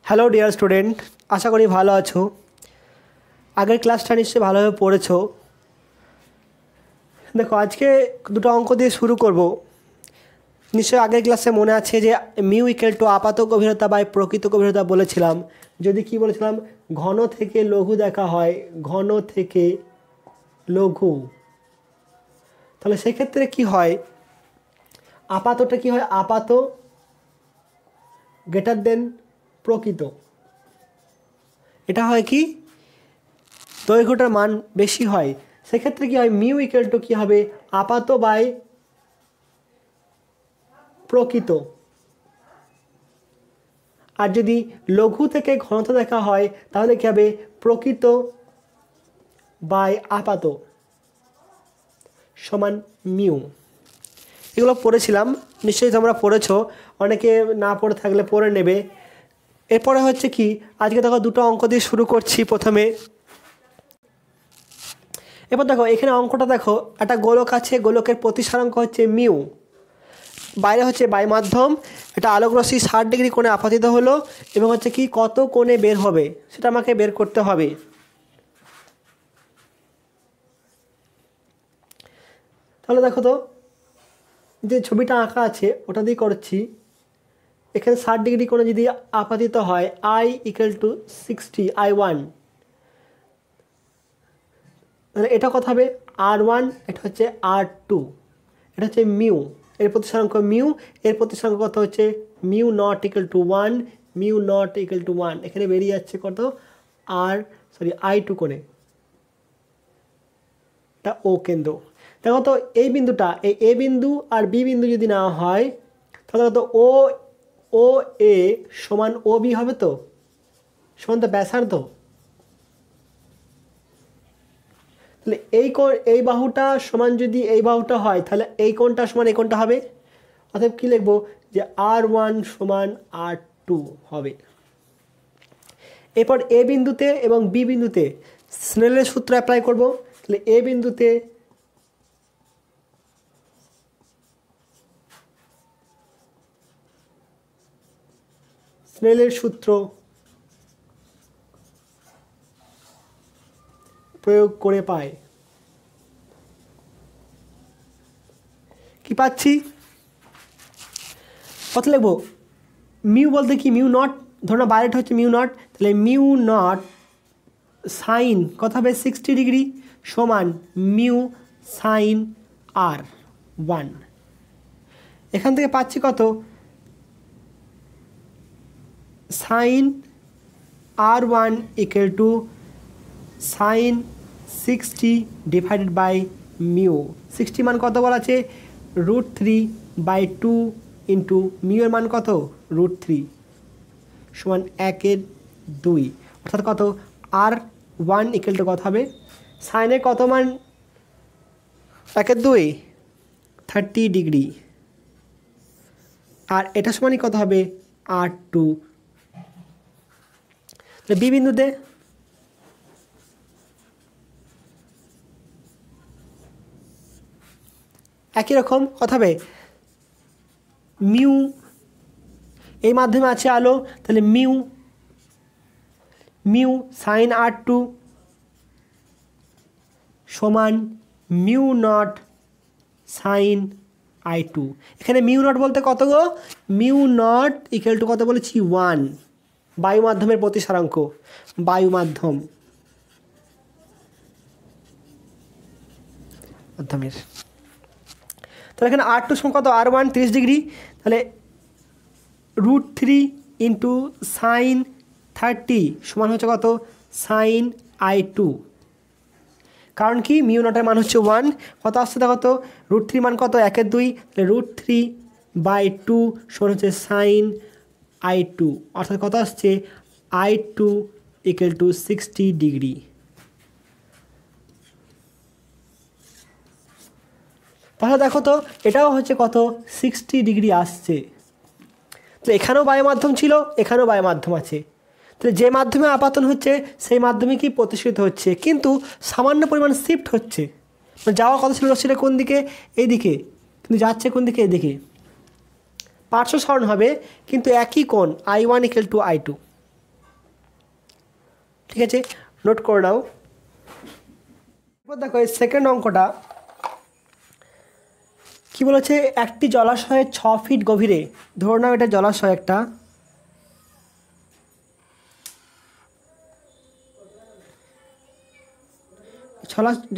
Hello dear student, আশা করি ভালো আছো। আগের ক্লাসটা নিশ্চয়ই ভালোভাবে পড়েছো। দেখো, আজকে দুটো অঙ্ক দিয়ে শুরু করব। নিশ্চয়ই আগের ক্লাসে মনে আছে যে মিউ ইকুয়াল টু আপাত গভীরতা বাই প্রকৃত গভীরতা বলেছিলাম। যদি কি বলেছিলাম, ঘন থেকে লঘু দেখা হয়, ঘন থেকে লঘু, তাহলে সেক্ষেত্রে কি হয়, আপাতটা কি হয়, আপাত গ্রেটার দেন প্রকৃত। এটা হয় কি, দৈর্ঘ্যটার মান বেশি হয়, সেক্ষেত্রে কি হয়, মিউ ইকুয়াল টু কী হবে, আপাত বাই প্রকৃত। আর যদি লঘু থেকে ঘনত্ব দেখা হয় তাহলে কী হবে, প্রকৃত বাই আপাত সমান মিউ। এগুলো পড়েছিলাম, নিশ্চয়ই তোমরা পড়েছো, অনেকে না পড়ে থাকলে পড়ে নেবে। এরপরে হচ্ছে কি, আজকে দেখো দুটো অঙ্ক দিয়ে শুরু করছি। প্রথমে এবার দেখো, এখানে অঙ্কটা দেখো, একটা গোলক আছে, গোলকের প্রতিসারাঙ্ক হচ্ছে মিউ, বাইরে হচ্ছে বায়ু মাধ্যম, এটা আলোকরশ্মি 60 ডিগ্রি কোণে আপতিত হলো এবং হচ্ছে কি কত কোণে বের হবে সেটা আমাকে বের করতে হবে। তাহলে দেখো তো, যে ছবিটা আঁকা আছে ওটা দিয়ে করছি। এখানে 60 ডিগ্রি কোণে যদি আপতিত হয়, I ইকুয়াল টু 60 I1, তাহলে এটা কত হবে, R1, এটা হচ্ছে R2, এটা হচ্ছে মিউ, এর প্রতিসারাঙ্ক মিউ, এর প্রতিসারাঙ্ক কত হচ্ছে mu not equal to 1, mu not equal to 1। এখানে বেরিয়ে যাচ্ছে কত, I2 কোণে, এটা ও কেন্দ্র। দেখো তো, এই বিন্দুটা, এই এ বিন্দু আর বি বিন্দু যদি নেওয়া হয় তাহলে কত, ও এ সমান ও বি হবে, তো সমান তো ব্যাসার্ধ। তাহলে এই বাহুটা সমান যদি এই বাহুটা হয় তাহলে এই কোণটা সমান এই কোণটা হবে। অতএব কী লিখবো, যে R1 সমান R2 হবে। এরপর এ বিন্দুতে এবং বি বিন্দুতে স্নেলের সূত্র অ্যাপ্লাই করব। তাহলে এ বিন্দুতে স্নেলের সূত্র প্রয়োগ করে পাই, কি পাচ্ছি, কত লিখবো, মিউ বলতে কি, মিউ নট, ধরো না বাইরেটা হচ্ছে মিউ নট, তাহলে মিউ নট সাইন কত হবে 60 ডিগ্রি সমান মিউ সাইন R1। এখান থেকে পাচ্ছি কত, sine R1 equal to sine 60 divided by mu. 60 মান কত বলা আছে, √3/2 ইন্টু মিউ এর মান কত, √3 সমান 1/2, অর্থাৎ কত, R1 ইকুয়াল টু কত হবে, সাইনের কত মান, 1/2, 30 ডিগ্রি, আর এটা সমানই কত হবে, R2। বি বিন্দুতে একই রকম কথা হবে, মিউ এই মাধ্যমে আছে আলো, তাহলে মিউ সাইন R2 সমান মিউ নট সাইন I2। এখানে মিউ নট বলতে কত গো, মিউ নট ইকুয়াল টু কত বলেছি, 1, বায়ু মাধ্যমের প্রতিসারাঙ্ক, বায়ু মাধ্যমের। তাহলে এখানে R2 সমান কত, R1 30 ডিগ্রি, তাহলে √3 ইন্টু সাইন 30 সমান হচ্ছে কত, সাইন I2। কারণ কি, মিউ নটের মান হচ্ছে 1, কত আসছে দেখো তো, √3 মান কত, 1/2, তাহলে √3/2 সমান হচ্ছে সাইন I2, অর্থাৎ কত আসছে, I2 ইকুয়াল টু 60 ডিগ্রি। তাহলে দেখো তো, এটাও হচ্ছে কত, 60 ডিগ্রি আসছে। তো এখানেও বায়ু মাধ্যম ছিল, এখানেও বায়ু মাধ্যম আছে, তাহলে যে মাধ্যমে আপাতন হচ্ছে সেই মাধ্যমে কি প্রতিষ্ঠিত হচ্ছে, কিন্তু সামান্য পরিমাণ শিফট হচ্ছে, যাওয়ার কথা ছিল রশ্মিটা কোন দিকে, এইদিকে, কিন্তু যাচ্ছে কোন দিকে, এদিকে। পার্শ্ব সরণ হবে কিন্তু একই কোণ, I1 ইকুয়াল টু I2। ঠিক আছে, নোট করে নাও। এবার দেখো এই সেকেন্ড অঙ্কটা কি বলেছে, একটি জলাশয়ে 6 ফিট গভীরে, ধরে নাও এটা জলাশয় একটা,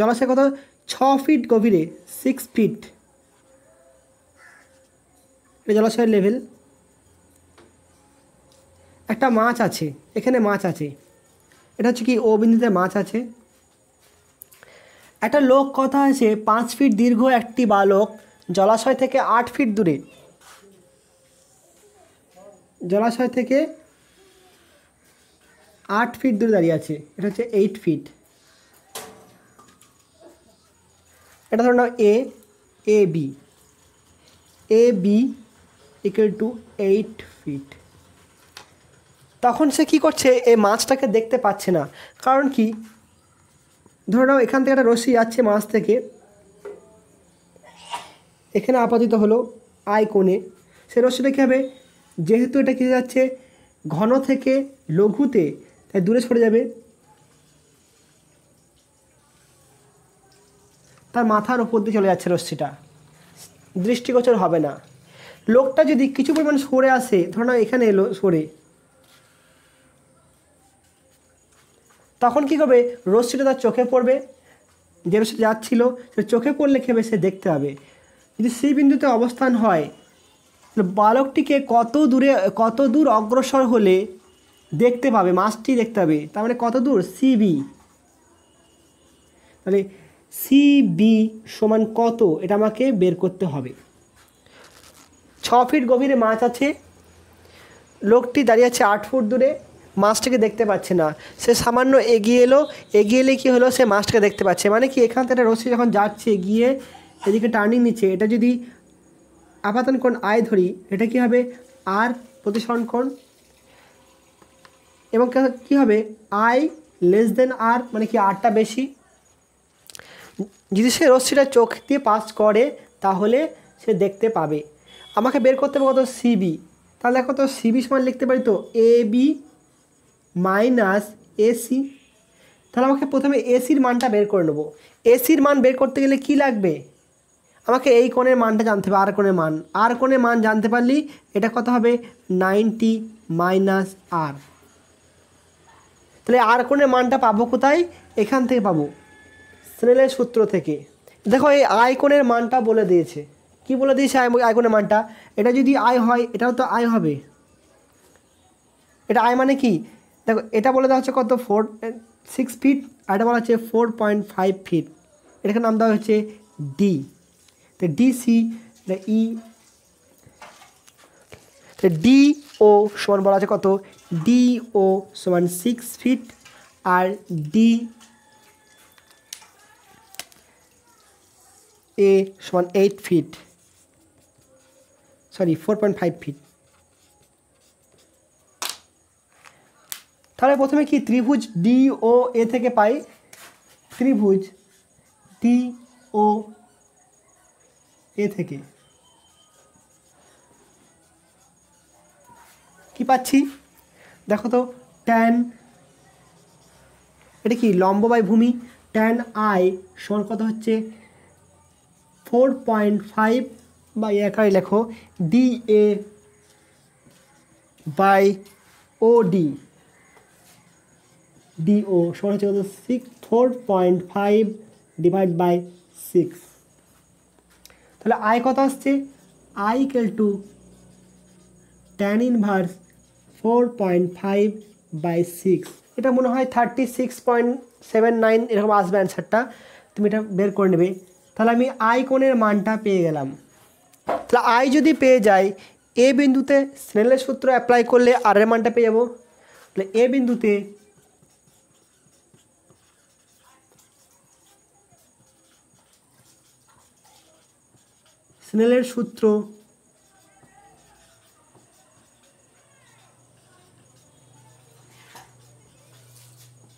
জলাশয় কত 6 ফিট গভীরে, 6 ফিট, এটা জলাশয়ের লেভেল। একটা মাছ আছে, এখানে মাছ আছে, এটা হচ্ছে কি ও বিন্দুতে মাছ আছে। একটা লোক কথা আছে 5 ফিট দীর্ঘ একটি বালক জলাশয় থেকে 8 ফিট দূরে, জলাশয় থেকে 8 ফিট দূরে দাঁড়িয়ে আছে, এটা হচ্ছে 8 ফিট। এটা ধরো নাও A B equal to 8 fit. তখন সে কি করছে, এই মাছটাকে দেখতে পাচ্ছে না, কারণ কি, ধরে নাও এখান থেকে একটা রশ্মি যাচ্ছে মাছ থেকে, এখানে আপাতত হলো আই কোণে, সে রশ্মিটা কী হবে, যেহেতু এটা কী যাচ্ছে ঘন থেকে লঘুতে, তাই দূরে সরে যাবে, তার মাথার ওপর দিয়ে চলে যাচ্ছে রশ্মিটা, দৃষ্টিগোচর হবে না। লোকটা যদি কিছু পরিমাণ সরে আসে, ধরো না এখানে এলো সরে, তখন কী হবে, রশ্মিটা তার চোখে পড়বে, যে রশ্মিটা যাচ্ছিল সে চোখে পড়লে কী হবে, সে দেখতে হবে। যদি সি বিন্দুতে অবস্থান হয়, বালকটিকে কত দূর অগ্রসর হলে দেখতে পাবে, মাছটি দেখতে পাবে, তার মানে কত দূর, সিবি। তাহলে সিবি সমান কত, এটা আমাকে বের করতে হবে। 6 ফিট গভীরে মাছ আছে, লোকটি দাঁড়িয়ে আছে 8 ফুট দূরে, মাছটাকে দেখতে পাচ্ছে না, সে সামান্য এগিয়ে এলে কী হলো, সে মাছটাকে দেখতে পাচ্ছে। মানে কি, এখান থেকে রশ্মি যখন যাচ্ছে গিয়ে এদিকে টার্নিং নিচ্ছে, এটা যদি আপাতন কোণ আয় ধরি, এটা কি হবে আর প্রতিসরণ কোণ, এবং কি হবে আই লেস দেন আর, মানে কি আরটা বেশি। যদি সে রশ্মিটা চোখ দিয়ে পাস করে তাহলে সে দেখতে পাবে। আমাকে বের করতে হবে কত, সিবি। তাহলে দেখো তো সিবি সমান লিখতে পারি তো এ বি মাইনাস এসি। তাহলে আমাকে প্রথমে এসির মানটা বের করে নেবো। এসির মান বের করতে গেলে কি লাগবে, আমাকে এই কোণের মানটা জানতে হবে, আর কোণের মান, আর কোণের মান জানতে পারলেই এটা কত হবে 90 মাইনাস আর। তাহলে আর কোণের মানটা পাবো কোথায়, এখান থেকে পাবো, স্নেলের সূত্র থেকে। দেখো এই আই কোণের মানটা বলে দিয়েছে, কি বলে দিয়েছে আই কোণের মানটা, এটা যদি আই হয় এটাও তো আই হবে, এটা আই মানে কি, দেখো এটা বলে দেওয়া হচ্ছে কত 6 ফিট, আর এটা বলা হচ্ছে 4.5 ফিট, এটাকে নাম দেওয়া হচ্ছে ডি। তো ডিসি ই, ডি ও সমান বলা আছে কত, ডি ও সমান 6 ফিট, আর ডি এ সমান 8 ফিট, সরি 4.5 ফিট। তাহলে প্রথমে কি ত্রিভুজ ডি ও এ থেকে পাই, ত্রিভুজ ডি ও এ থেকে কি পাচ্ছি, দেখো তো ট্যান, এটা কি লম্ব বাই ভূমি, ট্যান আই সমান কত হচ্ছে 4.5 বা একাই লেখো D A by O D, DO সমান হচ্ছে কত 4.5 ডিভাইড বাই 6। তাহলে আই কত আসছে, I equal to tan inverse 4.5 by 6, এটা মনে হয় 36.79 এরকম আসবে অ্যান্সারটা, তুমি এটা বের করে নেবে। তাহলে আমি আই কোণের মানটা পেয়ে গেলাম। তাহলে আই যদি পেয়ে যাই, এ বিন্দুতে স্নেলের সূত্র অ্যাপ্লাই করলে আর এর মানটা পেয়ে যাবো। তাহলে এ বিন্দুতে স্নেলের সূত্র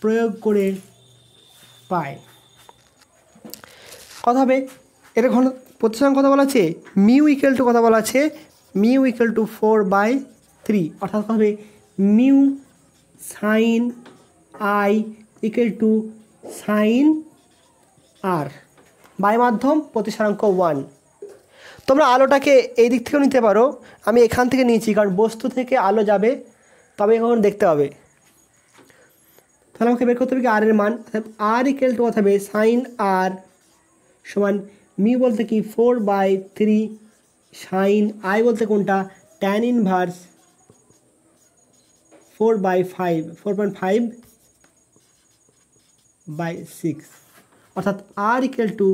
প্রয়োগ করে পায় কত হবে, এটা ঘন প্রতিসরণ কথা বলা আছে, মিউ ইকুয়াল টু কথা বলা আছে, মিউ ইকুয়াল টু 4/3, অর্থাৎ কত হবে mu sine I equal to sine R, by মাধ্যম প্রতিসরাঙ্ক 1। তোমরা আলোটাকে এই দিক থেকেও নিতে পারো, আমি এখান থেকে নিয়েছি কারণ বস্তু থেকে আলো যাবে তবে এখন দেখতে হবে। তাহলে আমাকে বের করতে হবে কি আর এর মান, আর ইকুয়াল টু হবে সাইন আর সমান মিউ বলতে কি 4/3 সাইন আই বলতে কোনটা ট্যান ইনভার্স 4/5/6, অর্থাৎ R equal to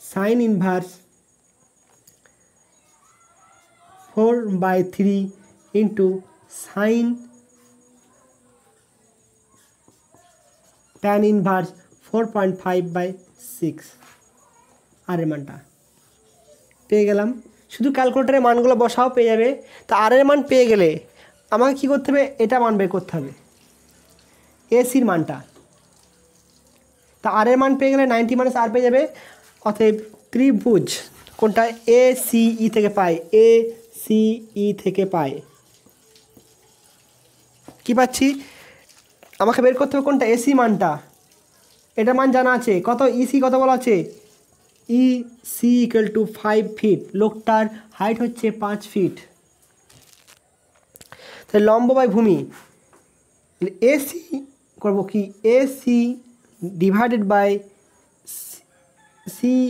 sine inverse 4/3 into sine tan inverse 4.5/6 R এর মানটা পেয়ে গেলাম। শুধু ক্যালকুলেটারে মানগুলো বসাও পেয়ে যাবে। তা আর এর মান পেয়ে গেলে আমাকে কী করতে হবে, এটা মান বের করতে হবে এসির মানটা। তা আর এর মান পেয়ে গেলে 90 মাইনাস আর পেয়ে যাবে, অতএব ত্রিভুজ কোনটা এ সি ই থেকে পাই, এ সি ই থেকে পাই কী পাচ্ছি, আমাকে বের করতে হবে কোনটা এসি মানটা, এটা মান জানা আছে কত, ইসি কত বলা আছে, E C equal to 5 feet, লোকটার হাইট হচ্ছে 5 ফিট। তাহলে লম্ব বাই ভূমি এসি করবো কি, এসি ডিভাইডেড বাই সিই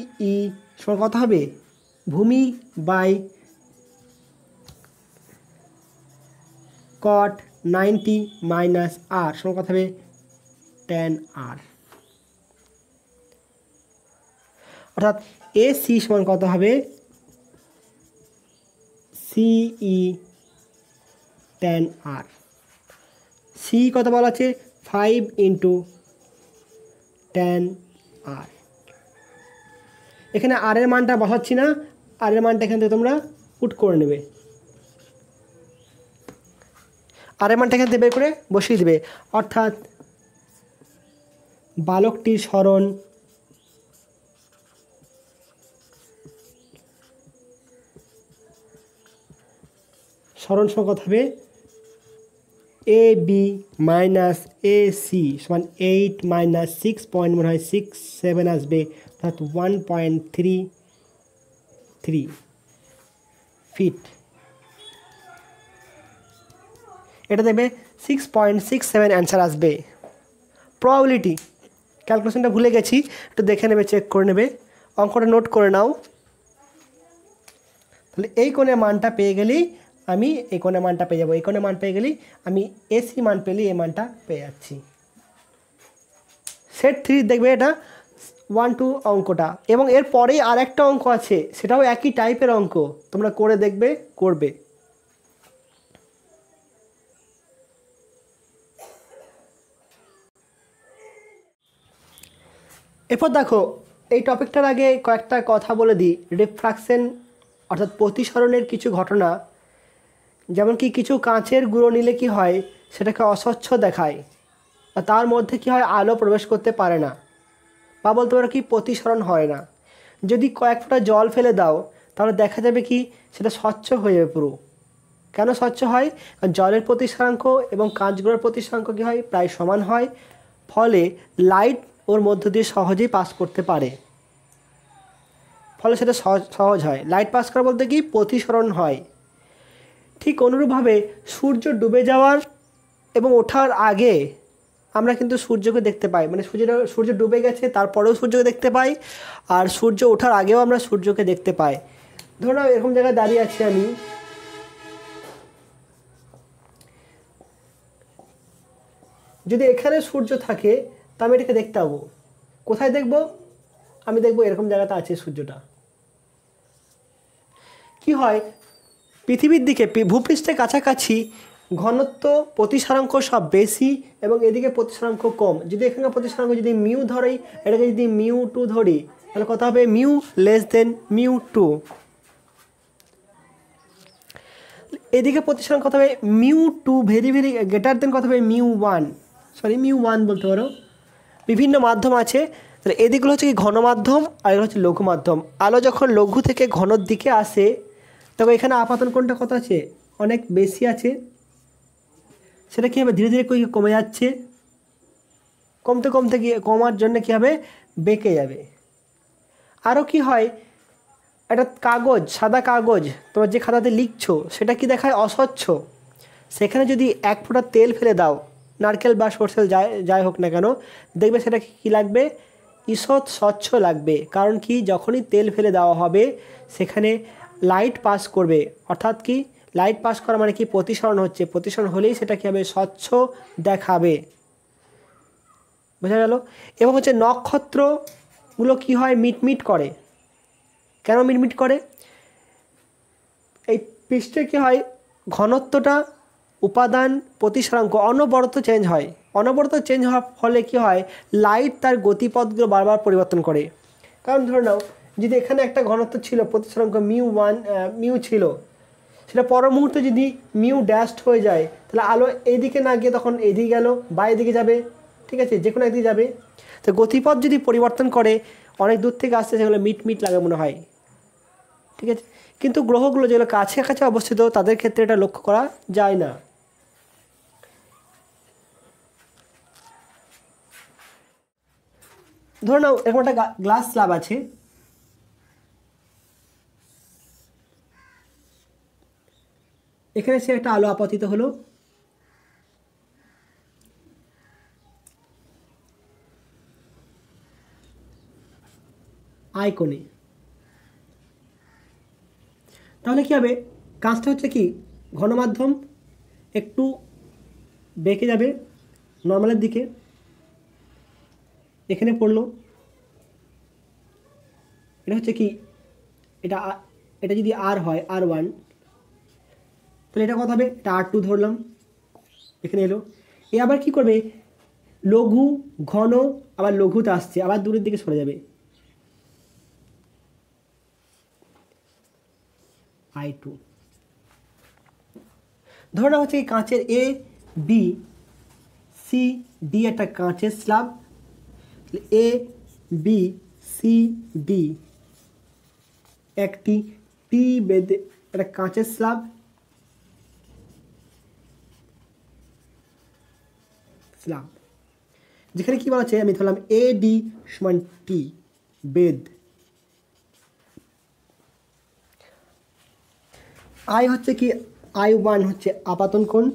সমান কত হবে, ভূমি বাই কট 90 মাইনাস আর সমান কত হবে ট্যান আর, অর্থাৎ এ সি সমান কত হবে সিই ট্যান আর। সি কত বলা আছে 5 ইন্টু ট্যান আর। এখানে আর এর মানটা বসাচ্ছি না, আর এর মানটা এখান থেকে তোমরা পুট করে নেবে, আর এর মানটা এখান থেকে বের করে বসিয়ে দেবে, অর্থাৎ বালকটির সরণ সরণ সমান কত হবে A B minus A C সমান 8 মাইনাস 6.67 আসবে, অর্থাৎ 1.33 ফিট। এটা দেখবে 6.67 অ্যান্সার আসবে। প্রবাবিলিটি ক্যালকুলেশনটা ভুলে গেছি, একটু দেখে নেবে, চেক করে নেবে, অঙ্কটা নোট করে নাও। তাহলে এই কোণের মানটা পেয়ে গেলেই আমি এই কোণের মানটা পেয়ে যাবো, এই কোণের মান পেয়ে গেলেই আমি এসি মান পেলেই এই মানটা পেয়ে যাচ্ছি। সেট 3 দেখবে এটা 1-2 অঙ্কটা, এবং এর পরেই আর একটা অঙ্ক আছে, সেটাও একই টাইপের অঙ্ক, তোমরা করে দেখবে, করবে। এরপর দেখো এই টপিকটার আগে কয়েকটা কথা বলে দিই। রিফ্রাকশন অর্থাৎ প্রতিসরণের কিছু ঘটনা, যেমন কি কিছু কাঁচের গুঁড়ো নিলে কি হয়, সেটাকে অস্বচ্ছ দেখায়, আর তার মধ্যে কি হয় আলো প্রবেশ করতে পারে না, বা বলতে পারো কি প্রতিসরণ হয় না। যদি কয়েক ফোঁটা জল ফেলে দাও তাহলে দেখা যাবে কি সেটা স্বচ্ছ হয়ে যাবে পুরো। কেন স্বচ্ছ হয়, জলের প্রতিসরাঙ্ক এবং কাঁচগুঁড়োর প্রতিসরাঙ্ক কী হয় প্রায় সমান হয়, ফলে লাইট ওর মধ্য দিয়ে সহজেই পাস করতে পারে, ফলে সেটা সহজ হয়। লাইট পাস করা বলতে কি প্রতিসরণ হয়। ঠিক অনুরূপভাবে সূর্য ডুবে যাওয়ার এবং ওঠার আগে আমরা কিন্তু সূর্যকে দেখতে পাই, মানে সূর্য ডুবে গেছে তারপরেও সূর্যকে দেখতে পাই, আর সূর্য ওঠার আগেও আমরা সূর্যকে দেখতে পাই। ধরুন এরকম জায়গায় দাঁড়িয়ে আছি আমি, যদি এখানে সূর্য থাকে তা আমি এটাকে দেখতে পাবো। কোথায় দেখব, আমি দেখব এরকম জায়গাতে আছে সূর্যটা। কি হয়, পৃথিবীর দিকে ভূপৃষ্ঠের কাছাকাছি ঘনত্ব প্রতিসরাঙ্ক সব বেশি এবং এদিকে প্রতিসরাঙ্ক কম। যদি এখানকার প্রতিসরাঙ্ক যদি মিউ ধরি, এটাকে যদি μ2 ধরি, তাহলে কত হবে মিউ লেস দেন μ2। এদিকে প্রতিসরাঙ্ক কত হবে μ2 ভেরি ভেরি গ্রেটার দেন কত হবে μ1, সরি μ1 বলতে পারো। বিভিন্ন মাধ্যম আছে, তাহলে এদিকগুলো হচ্ছে কি ঘন মাধ্যম আর এগুলো হচ্ছে লঘু মাধ্যম। আলো যখন লঘু থেকে ঘনর দিকে আসে তবে এখানে আপাতন কোণটা কত আছে, অনেক বেশি আছে, সেটা কী হবে, ধীরে ধীরে কমে যাচ্ছে, কমতে কমতে গিয়ে কমার জন্য কী হবে, বেঁকে যাবে। আরও কি হয়, একটা কাগজ, সাদা কাগজ তোমার যে খাতাতে লিখছো সেটা কি দেখায় অস্বচ্ছ, সেখানে যদি 1 ফোঁটা তেল ফেলে দাও, নারকেল বা সরষেল যাই হোক না কেন, দেখবে সেটা কী লাগবে, ঈষৎ স্বচ্ছ লাগবে। কারণ কি, যখনই তেল ফেলে দেওয়া হবে সেখানে লাইট পাস করবে, অর্থাৎ কি লাইট পাস করা মানে কি, প্রতিসরণ হচ্ছে, প্রতিসরণ হলেই সেটা কী হবে, স্বচ্ছ দেখাবে। বোঝা গেল? এবং হচ্ছে নক্ষত্রগুলো কি হয়, মিটমিট করে। কেন মিটমিট করে, এই পৃষ্ঠে কী হয়, ঘনত্বটা, উপাদান, প্রতিসরাঙ্ক অনবরত চেঞ্জ হয়। অনবরত চেঞ্জ হওয়ার ফলে কী হয়, লাইট তার গতিপথগুলো বারবার পরিবর্তন করে। কারণ ধরে নাও, যদি এখানে একটা ঘনত্ব ছিল, প্রতিসরাঙ্ক মিউ ছিল, সেটা পর মুহূর্তে যদি মিউ ড্যাশড হয়ে যায়, তাহলে আলো এইদিকে না গিয়ে তখন এইদিকে গেল বা এদিকে যাবে, ঠিক আছে, যে কোনো একদিকে যাবে। তো গতিপথ যদি পরিবর্তন করে, অনেক দূর থেকে আসছে, সেগুলো মিট লাগে মনে হয়, ঠিক আছে। কিন্তু গ্রহগুলো যেগুলো কাছে অবস্থিত, তাদের ক্ষেত্রে এটা লক্ষ্য করা যায় না। ধরে নাও এরকম একটা গ্লাস স্ল্যাব আছে, এখানে সে একটা আলো আপতিত হলো, আইকনে। তাহলে কি হবে, কাজটা হচ্ছে কি, ঘনমাধ্যম একটু বেঁকে যাবে নর্মালের দিকে, এখানে পড়লো, এটা হচ্ছে কি, এটা যদি আর হয় R1, তাহলে এটা কত হবে, এটা R2 ধরলাম, এখানে এলো। এ আবার কি করবে, লঘু ঘন আবার লঘুতে আসছে, আবার দূরের দিকে সরে যাবে, I2। ধরে নেওয়া হচ্ছে এই কাঁচের A B C D একটা কাঁচের slab, A B C D একটি টি বেদে একটা কাঁচের স্ল্যাব, যেখানে কি বলা আছে, আমি ধরলাম AD সমান T বেদ। I হচ্ছে কি, I1 হচ্ছে আপাতন কোণ,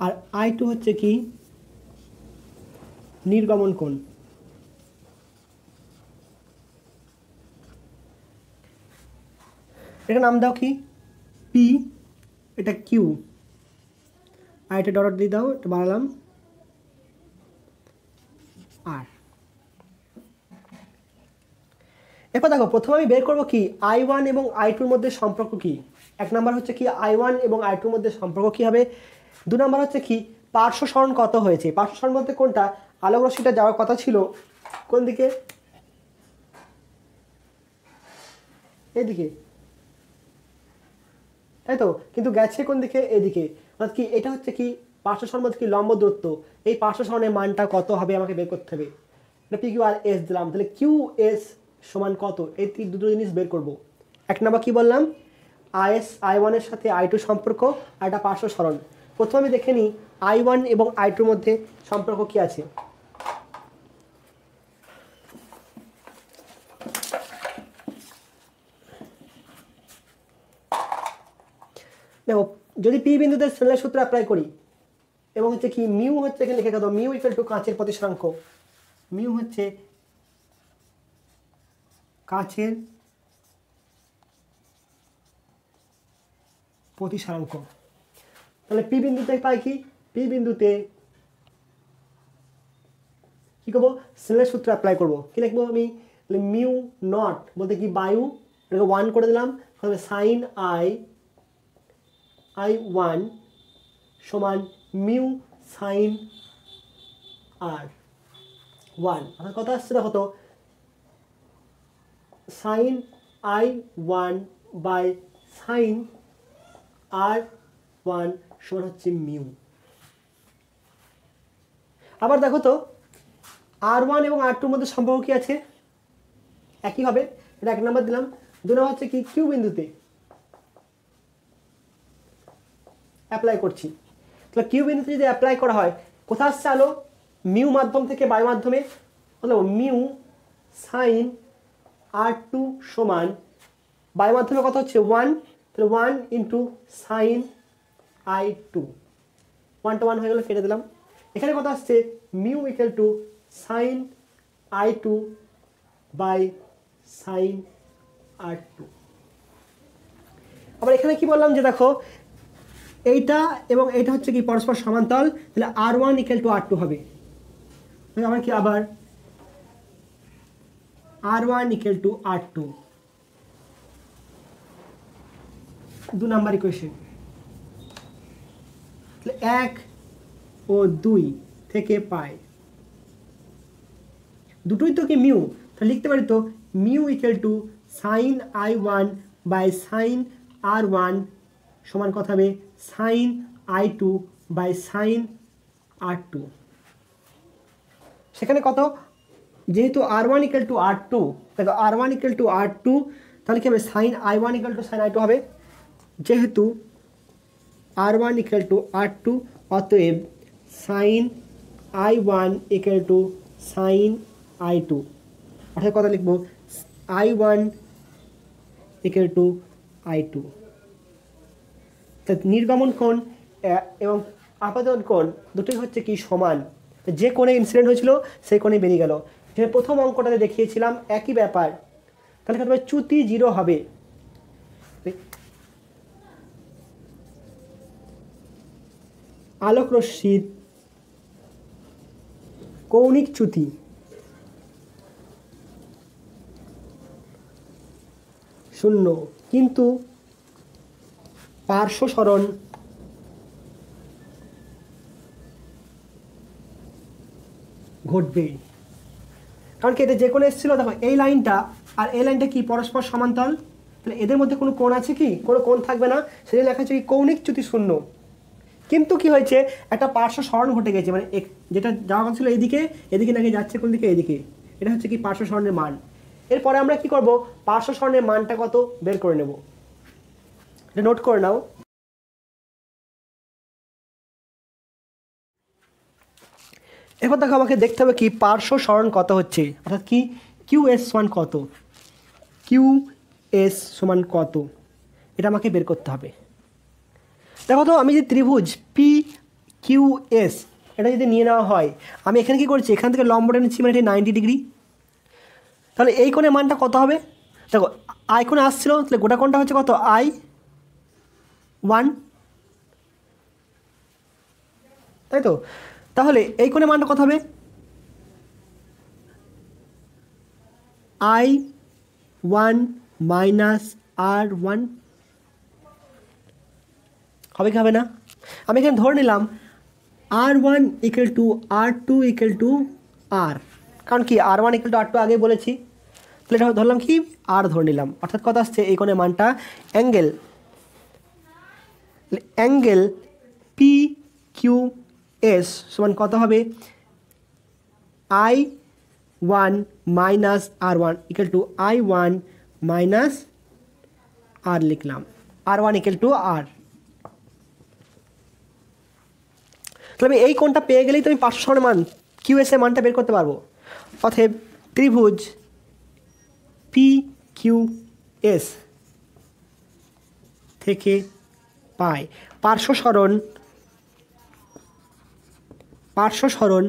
আর I2 হচ্ছে কি, নির্গমন কোণ। এটা নাম দাও কি, P, এটা Q, আর এটা ডট দিয়ে দাও, এটা বাড়ালাম R। এরপর দেখো, প্রথমে আমি বের করবো কি, I1 এবং I2-র মধ্যে সম্পর্ক কি। 1 নাম্বার হচ্ছে কি, I1 এবং I2-র মধ্যে সম্পর্ক কি হবে। 2 নাম্বার হচ্ছে কি, পার্শ্ব সরণ কত হয়েছে। পার্শ্ব সরণ বলতে কোনটা, আলোক রশ্মিটা যাওয়ার কথা ছিল কোন দিকে, এদিকে, তাই তো, কিন্তু গেছে কোন দিকে, এদিকে। অর্থাৎ কি, এটা হচ্ছে কি পার্শ্ব সরণ বলতে কি, লম্ব দূরত্ব। এই পার্শ্ব সরণের মানটা কত হবে আমাকে বের করতে হবে। এটা PQ আর S দিলাম, তাহলে QS সমান কত, এই দুটো জিনিস বের করব। 1 নাম্বার কি বললাম, I1 এর সাথে I2 সম্পর্ক, আর একটা পার্শ্ব সরণ। প্রথমে আমি দেখে নিই I1 এবং I2 এর মধ্যে সম্পর্ক কি আছে। দেখো, যদি P বিন্দুতে স্নেলের সূত্র অ্যাপ্লাই করি, এবং হচ্ছে কি, মিউ হচ্ছে এখানে লিখে দাও, মিউ ইকুয়াল টু কাঁচের প্রতিসরাঙ্ক। মিউ হচ্ছে কাঁচের প্রতিসরাঙ্ক। তাহলে P বিন্দুতে পাই কি, P বিন্দুতে কি করবো, স্নেলের সূত্র অ্যাপ্লাই করবো। কি লিখবো আমি, মিউ নট বলতে কি, বায়ু, এটাকে 1 করে দিলাম, সাইন I1 সমান মিউ সাইন R1। আমার কথা আসছে, দেখো তো, sign I1 by sine R1 সমান হচ্ছে মিউ। আবার দেখো তো, R1 এবং R2 এর মধ্যে সম্পর্ক কি আছে, একই হবে। এটা 1 নাম্বার দিলাম, 2 নম্বর হচ্ছে কি কিউ বিন্দুতে অ্যাপ্লাই করছি। তাহলে কিউ বিন্দুতে যদি অ্যাপ্লাই করা হয়, কোথায় আসছে আলো? মিউ মাধ্যম থেকে বায়ু মাধ্যমে, অথবা মিউ সাইন R2 সমান বায়ু মাধ্যমে কত হচ্ছে 1, তাহলে 1 ইন্টু সাইন I2, 1 to 1 হয়ে গেল, কেটে দিলাম। এখানে কত আসছে mu equal to sine I2 by sine R2। আবার এখানে কি বললাম যে দেখো এইটা এবং এইটা হচ্ছে কি পরস্পর সমান্তরাল, তাহলে R1 ইকুয়াল টু R2 হবে। আবার কি আবার R1 equal two R2, 2 number equation. তাহলে 1 ও 2 থেকে পাই, দুটোই তো কি মিউ, তাহলে লিখতে পারি তো mu equal to sine I1 by sine R1 সমান কত হবে sign I2 by sine R2। সেখানে কত, যেহেতু R1 ইকুয়াল টু R2, দেখো R1 ইকুয়াল টু R2, তাহলে কি হবে sign I1 equal to sine I2 হবে। যেহেতু R1 ইকুয়াল টু R2, অতএব sign I1 equal to sine I2, অর্থাৎ কত লিখবো I1 ইকুয়াল টু I2। নির্গমন কোণ এবং আপাতন কোণ দুটোই হচ্ছে কি সমান, যে কোণে ইনসিডেন্ট হয়েছিল সেই কোণে বেরিয়ে গেল। যেটা প্রথম অঙ্কটাতে দেখিয়েছিলাম একই ব্যাপার। তাহলে কত হবে চ্যুতি 0 হবে। আলোক রশ্মির কৌণিক চ্যুতি শূন্য, কিন্তু পার্শ্ব সরণ ঘটবে। কারণ কি এটা যে কোনো এসেছিল, দেখো এই লাইনটা আর এই লাইনটা কি পরস্পর সমান্তরাল, তাহলে এদের মধ্যে কোনো কোণ আছে কি? কোনো কোণ থাকবে না, সেটা লেখা হচ্ছে কি কৌণিক চ্যুতি শূন্য। কিন্তু কি হয়েছে, একটা পার্শ্ব সরণ ঘটে গেছে, মানে যেটা যাওয়া কথা ছিল এইদিকে, এদিকে নাকি যাচ্ছে কোন দিকে, এদিকে। এটা হচ্ছে কি পার্শ্ব সরণের মান। এরপরে আমরা কি করব, পার্শ্ব সরণের মানটা কত বের করে নেব, এটা নোট করে নাও। এবার দেখো আমাকে দেখতে হবে কি পার্শ্ব সরণ কত হচ্ছে, অর্থাৎ কি QS সমান কত, QS সমান কত, এটা আমাকে বের করতে হবে। দেখো তো আমি যদি ত্রিভুজ PQS এটা যদি নিয়ে নেওয়া হয়, আমি এখানে কি করছি, এখান থেকে লম্বটা নিচ্ছি, মানে এটা 90 ডিগ্রি। তাহলে এই কোণের মানটা কত হবে, দেখো আই কোণে আসছিল, তাহলে গোটা কোণটা হচ্ছে কত I1, তাই তো। তাহলে এই কোণের মানটা কত হবে I1 মাইনাস R1, হবে কি হবে না? আমি এখানে ধরে নিলাম R1 equal two R2 equal to R, কারণ কি R1 ইকুয়াল টু R2 আগে বলেছি, তাহলে এটা ধরলাম কি R ধরে নিলাম, অর্থাৎ কত আসছে এই কোণের মানটা অ্যাঙ্গেল PQS সমান কত হবে I1 minus R1 equal to I1 minus R লিখলাম, R1 ইকুয়াল টু R। তাহলে আমি এই কোণটা পেয়ে গেলেই তো আমি পার্শ্ব সরণের মান QS এর মানটা বের করতে পারবো। অতএব ত্রিভুজ PQS থেকে পাই পার্শ্ব সরণ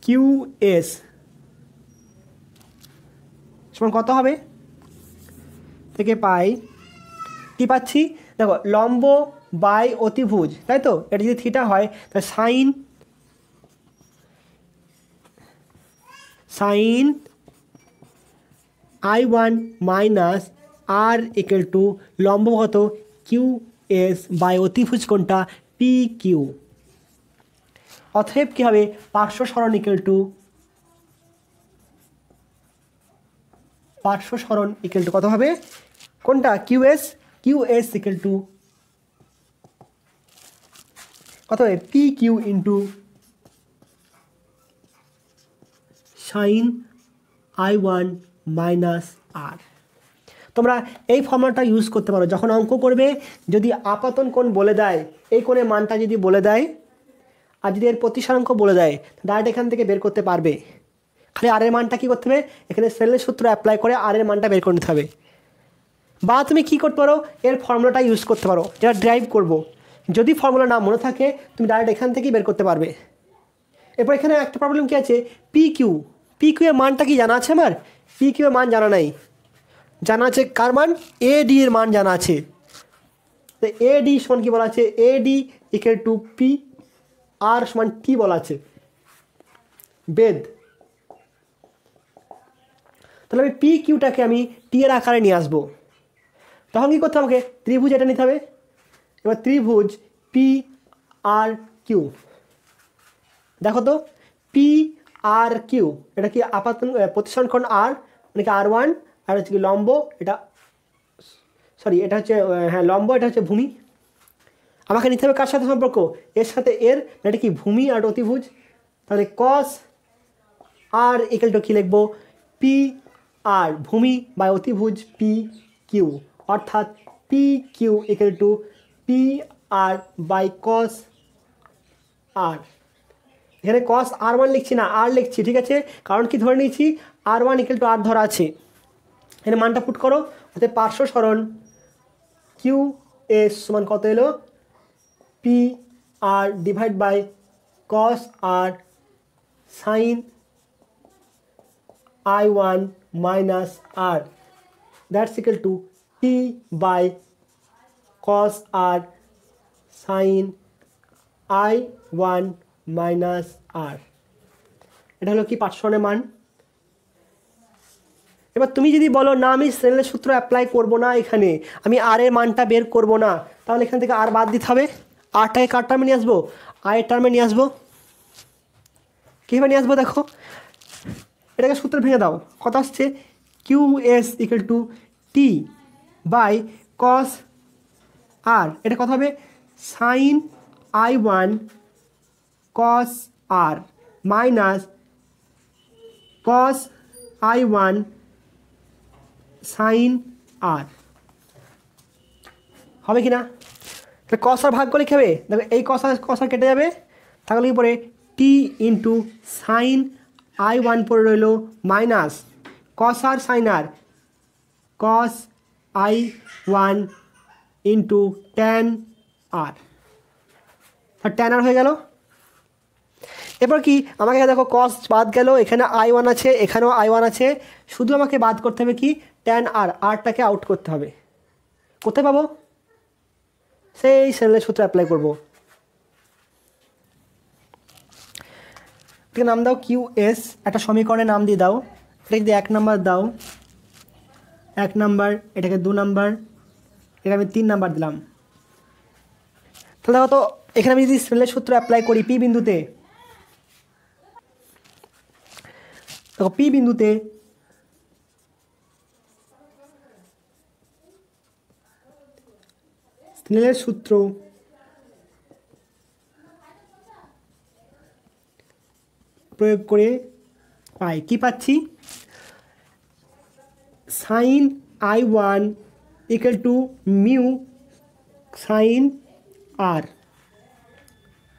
QS সমান কত হবে, থেকে পাই কি পাচ্ছি, দেখো লম্ব বাই অতিভুজ, তাই তো। এটা যদি থিটা হয় তাহলে sine I1 minus R equal to লম্ব কত QS বাই অতিভুজ কোণটা PQ। অতএব কি হবে পার্শ্ব সরণ ইকুয়াল টু কত হবে, কোনটা QS ইকুয়াল টু কত হবে PQ into sine I1 minus R। তোমরা এই ফর্মুলাটা ইউজ করতে পারো যখন অঙ্ক করবে। যদি আপাতন কোণ বলে দেয়, এই কোণের মানটা যদি বলে দেয় আর যদি এর প্রতিসারাংক বলে দেয়, ডাইরেক্ট এখান থেকে বের করতে পারবে। খালি আর এর মানটা কী করতে হবে, এখানে স্নেলের সূত্র অ্যাপ্লাই করে আর এর মানটা বের করে নিতে হবে। বা তুমি কী করতে পারো, এর ফর্মুলাটা ইউজ করতে পারো যেটা ড্রাইভ করব। যদি ফর্মুলা না মনে থাকে তুমি ডাইরেক্ট এখান থেকেই বের করতে পারবে। এরপর এখানে একটা প্রবলেম কী আছে, পি কিউ এর মানটা কি জানা আছে আমার? পি কিউ এর মান জানা নাই, জানা আছে কার মান? এ ডি এর মান জানা আছে। তো এ ডি সমান কী বলা আছে, A D equal to P R সমান টি বলা আছে, বেদ। তাহলে আমি পি কিউটাকে আমি টি এর আকারে নিয়ে আসবো। তখন কী করতে হবে, আমাকে ত্রিভুজ এটা নিতে হবে। এবার ত্রিভুজ পি আর কিউ, দেখো তো পি আর কিউ এটা কি আপাতন প্রতিসরণ কোণ আর, মানে কি আর ওয়ান, আর হচ্ছে কি লম্ব, এটা সরি এটা হচ্ছে হ্যাঁ লম্ব, এটা হচ্ছে ভূমি। আমাকে নিতে হবে কার সাথে সম্পর্ক, এর সাথে এর, এটা কি ভূমি আর অতিভুজ। তাহলে কস আর ইকুয়াল টু কী লিখবো, পি আর ভূমি বাই অতিভুজ পি কিউ, অর্থাৎ P Q equal to P R by cos R. এখানে কস আর ওয়ান লিখছি না, আর লিখছি, ঠিক আছে, কারণ কি ধরে নিয়েছি আর ওয়ান ইকুয়াল টু আর ধরা আছে। এখানে মানটা পুট করো, অর্থাৎ পার্শ্ব সরণ কিউ এস সমান কত এলো, P R divide by cos R sine I one minus R, that's equal to T by cos R sine I one minus R. এটা হলো কি পার্শ্বনের মান। এবার তুমি যদি বলো না আমি স্নেলের সূত্র অ্যাপ্লাই করব না, এখানে আমি আর এর মানটা বের করব না, তাহলে এখান থেকে আর বাদ দিতে হবে। আরটাকে কার টার্মে নিয়ে আসবো, আয়ের টার্মে নিয়ে আসবো। কীভাবে নিয়ে আসবো দেখো, এটাকে সূত্র ভেঙে দাও, কত আসছে, Q S equal to T by cos R, এটা কত হবে, sine I one cos R minus cos I one sine R. হবে কি না? তাহলে কস আর ভাগ করলে কী হবে, দেখো এই কস আর কেটে যাবে, তাহলে কি পরে T into sine I one পরে রইল minus cos R sine R, cos I one into tan R, tan R হয়ে গেল। এরপর কি আমাকে দেখো কস বাদ গেল, এখানে আই ওয়ান আছে, এখানেও আই ওয়ান আছে, শুধু আমাকে বাদ করতে হবে কি ট্যান আর, আরটাকে আউট করতে হবে। কোথায় পাবো, সেই স্নেলের সূত্র অ্যাপ্লাই করবো। এটাকে নাম দাও কিউ এস, একটা সমীকরণে নাম দিয়ে দাও। এটাকে যদি 1 নাম্বার দাও, 1 নাম্বার, এটাকে 2 নাম্বার, এটা আমি 3 নাম্বার দিলাম। তাহলে দেখো তো এখানে আমি যদি স্নেলের সূত্র অ্যাপ্লাই করি পি বিন্দুতে, দেখো পি বিন্দুতে স্নেলের সূত্র প্রয়োগ করে পাই, কী পাচ্ছি, sine I one equal to mu sine R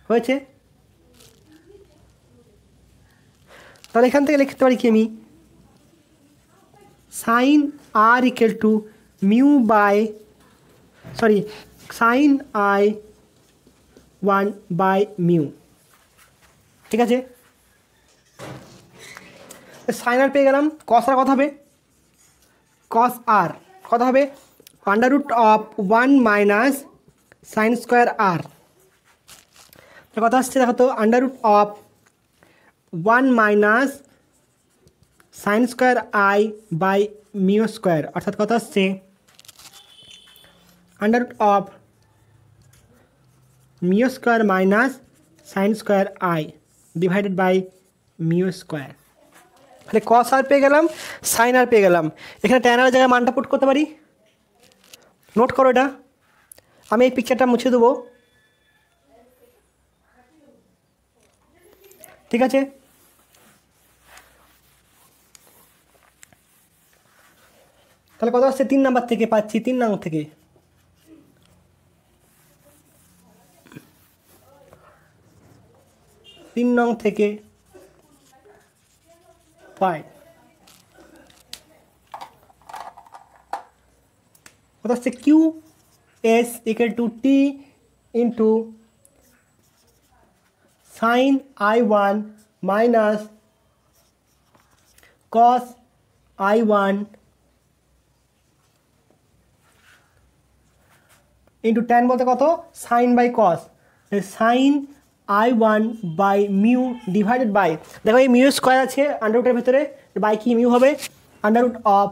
হয়েছে। তাহলে এখান থেকে লিখতে পারি কি আমি, sine R equal to mu by sorry sine I one by mu, ঠিক আছে। সাইন আর পেয়ে গেলাম, কস আর কত হবে, কস আর কত হবে, under root of 1 minus sine square R, কত আসছে দেখো তো, under root of 1 minus sine square I by mu square, অর্থাৎ কত আসছে, under root of mu square minus sine square I divided by mu square. তাহলে কস আর পেয়ে গেলাম, সাইন আর পেয়ে গেলাম। এখানে ট্যান আর জায়গায় মানটা পুট করতে পারি, নোট করো এটা, আমি এই পিকচারটা মুছে দেবো, ঠিক আছে। তাহলে কত আসছে 3 নাম্বার থেকে পাচ্ছি, 3 নং থেকে পাই কত আসছে Q S equal to T into sine I1 minus cos I1 into tan বলতে কত sine by cos, sine I1 by mu divided by, দেখো এই মিউ স্কোয়ার আছে আন্ডাররুটের ভেতরে, বাই কি মিউ হবে under root of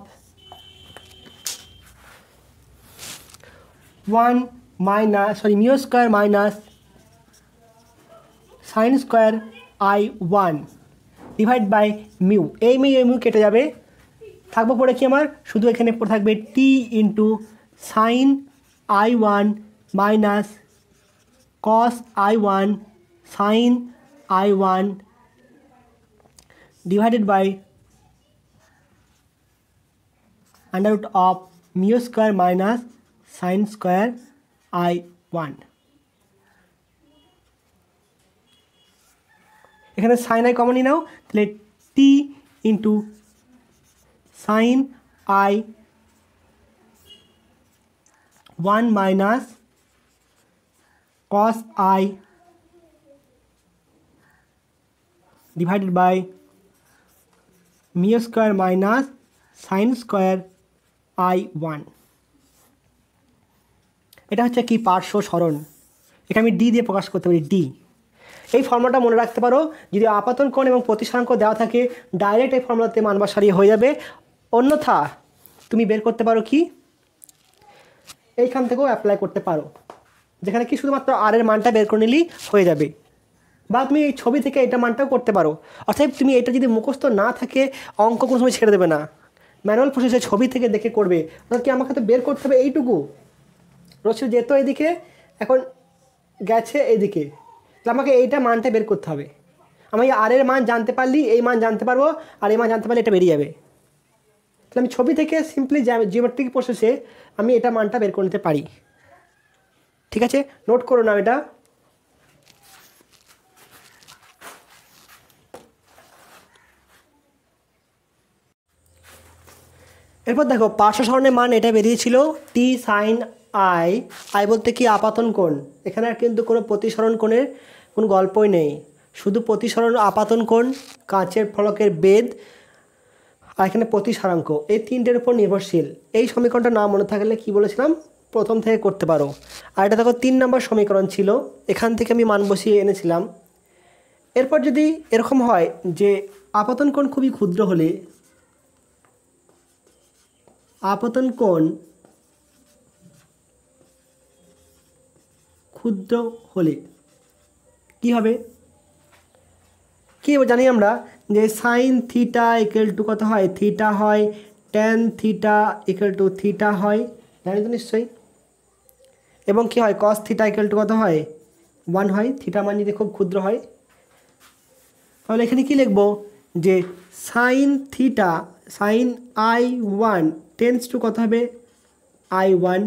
1 minus mu square minus sine square I1 divide by mu, এই mu কেটে যাবে, থাকবো পড়ে কি আমার শুধু এখানে পড়ে থাকবে T into sine I1 minus cos I1 sine I1 divided by under root of mu square minus sine square I1। এখানে সাইন আই কমনই নাও, তাহলে T into sine I1 minus cos I divided by mu square minus sine square I1। এটা হচ্ছে কি পার্শ্ব সরণ, এটা আমি ডি দিয়ে প্রকাশ করতে পারি, ডি। এই ফর্মুলাটা মনে রাখতে পারো, যদি আপাতন কোণ এবং প্রতিসারাঙ্ক দেওয়া থাকে ডাইরেক্ট এই ফর্মুলাতে মান বসারিয়ে হয়ে যাবে, অন্যথা তুমি বের করতে পারো কি এইখান থেকেও অ্যাপ্লাই করতে পারো, যেখানে কি শুধুমাত্র আর এর মানটা বের করে নিলেই হয়ে যাবে, বা তুমি এই ছবি থেকে এটা মানটাও করতে পারো। অর্থাৎ তুমি এটা যদি মুখস্থ না থাকে অঙ্ক কোনো সময় ছেড়ে দেবে না, ম্যানুয়াল প্রসেসে ছবি থেকে দেখে করবে। অর্থাৎ কি আমাকে তো বের করতে হবে এইটুকু, রশ্মি যেত এইদিকে, এখন গেছে এইদিকে, তাহলে আমাকে এইটা মানটা বের করতে হবে। আমি আর এর মান জানতে পারলি এই মান জানতে পারবো, আর এই মান জানতে পারলে এটা বেরিয়ে যাবে। তাহলে আমি ছবি থেকে সিম্পলি জিওমেট্রিক প্রসেসে আমি এটা মানটা বের করে নিতে পারি। ঠিক আছে, নোট করো না এটা। এরপর দেখো পার্শ্ব সরণের মান এটা বেরিয়েছিল টি সাইন আই, আই বলতে কি আপাতন কোণ, এখানে আর কিন্তু কোনো প্রতিসরণ কোণের কোনো গল্পই নেই, শুধু প্রতিসরণ আপাতন কোণ, কাঁচের ফলকের বেদ, আর এখানে প্রতিসারাঙ্ক, এই তিনটের উপর নির্ভরশীল। এই সমীকরণটা না মনে থাকলে কি বলেছিলাম প্রথম থেকে করতে পারো। আর এটা দেখো 3 নম্বর সমীকরণ ছিল, এখান থেকে আমি মান বসিয়ে এনেছিলাম। এরপর যদি এরকম হয় যে আপাতন কোণ খুবই ক্ষুদ্র হলে, আপতন কোণ ক্ষুদ্র হলে কি হবে, কি জানি আমরা যে সাইন থিটা ইকুয়াল টু কত হয়, থিটা হয়, tan theta equal to theta হয়, জানি তো নিশ্চয়ই, এবং কি হয় কস থিটা ইকুয়াল টু কত হয় 1 হয়, থিটা মান যদি খুব ক্ষুদ্র হয়। তাহলে এখানে কি লিখব যে sine theta sine I1 tends to কত হবে I1,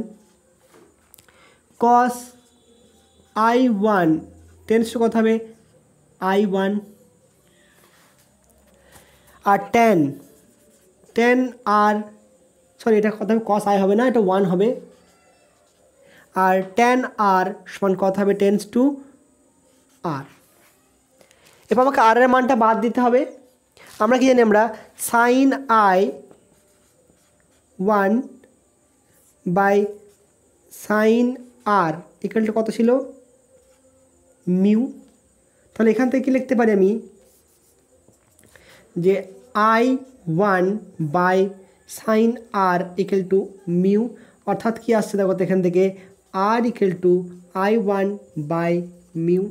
cos I1 tends to কত হবে I1, আর টেন আর সরি এটা কত হবে কস আই হবে না, এটা 1 হবে, আর টেন আর সমান কত হবে টেন্স টু আর। এবার আমাকে আর এর মানটা বাদ দিতে হবে। আমরা কি জানি, আমরা sine I1 by sine R equal to কত ছিল মিউ। তাহলে এখান থেকে কি লিখতে পারি আমি যে I1 by sine R equal to mu, অর্থাৎ কি আসছে দেখো এখান থেকে R equal to I1 by mu.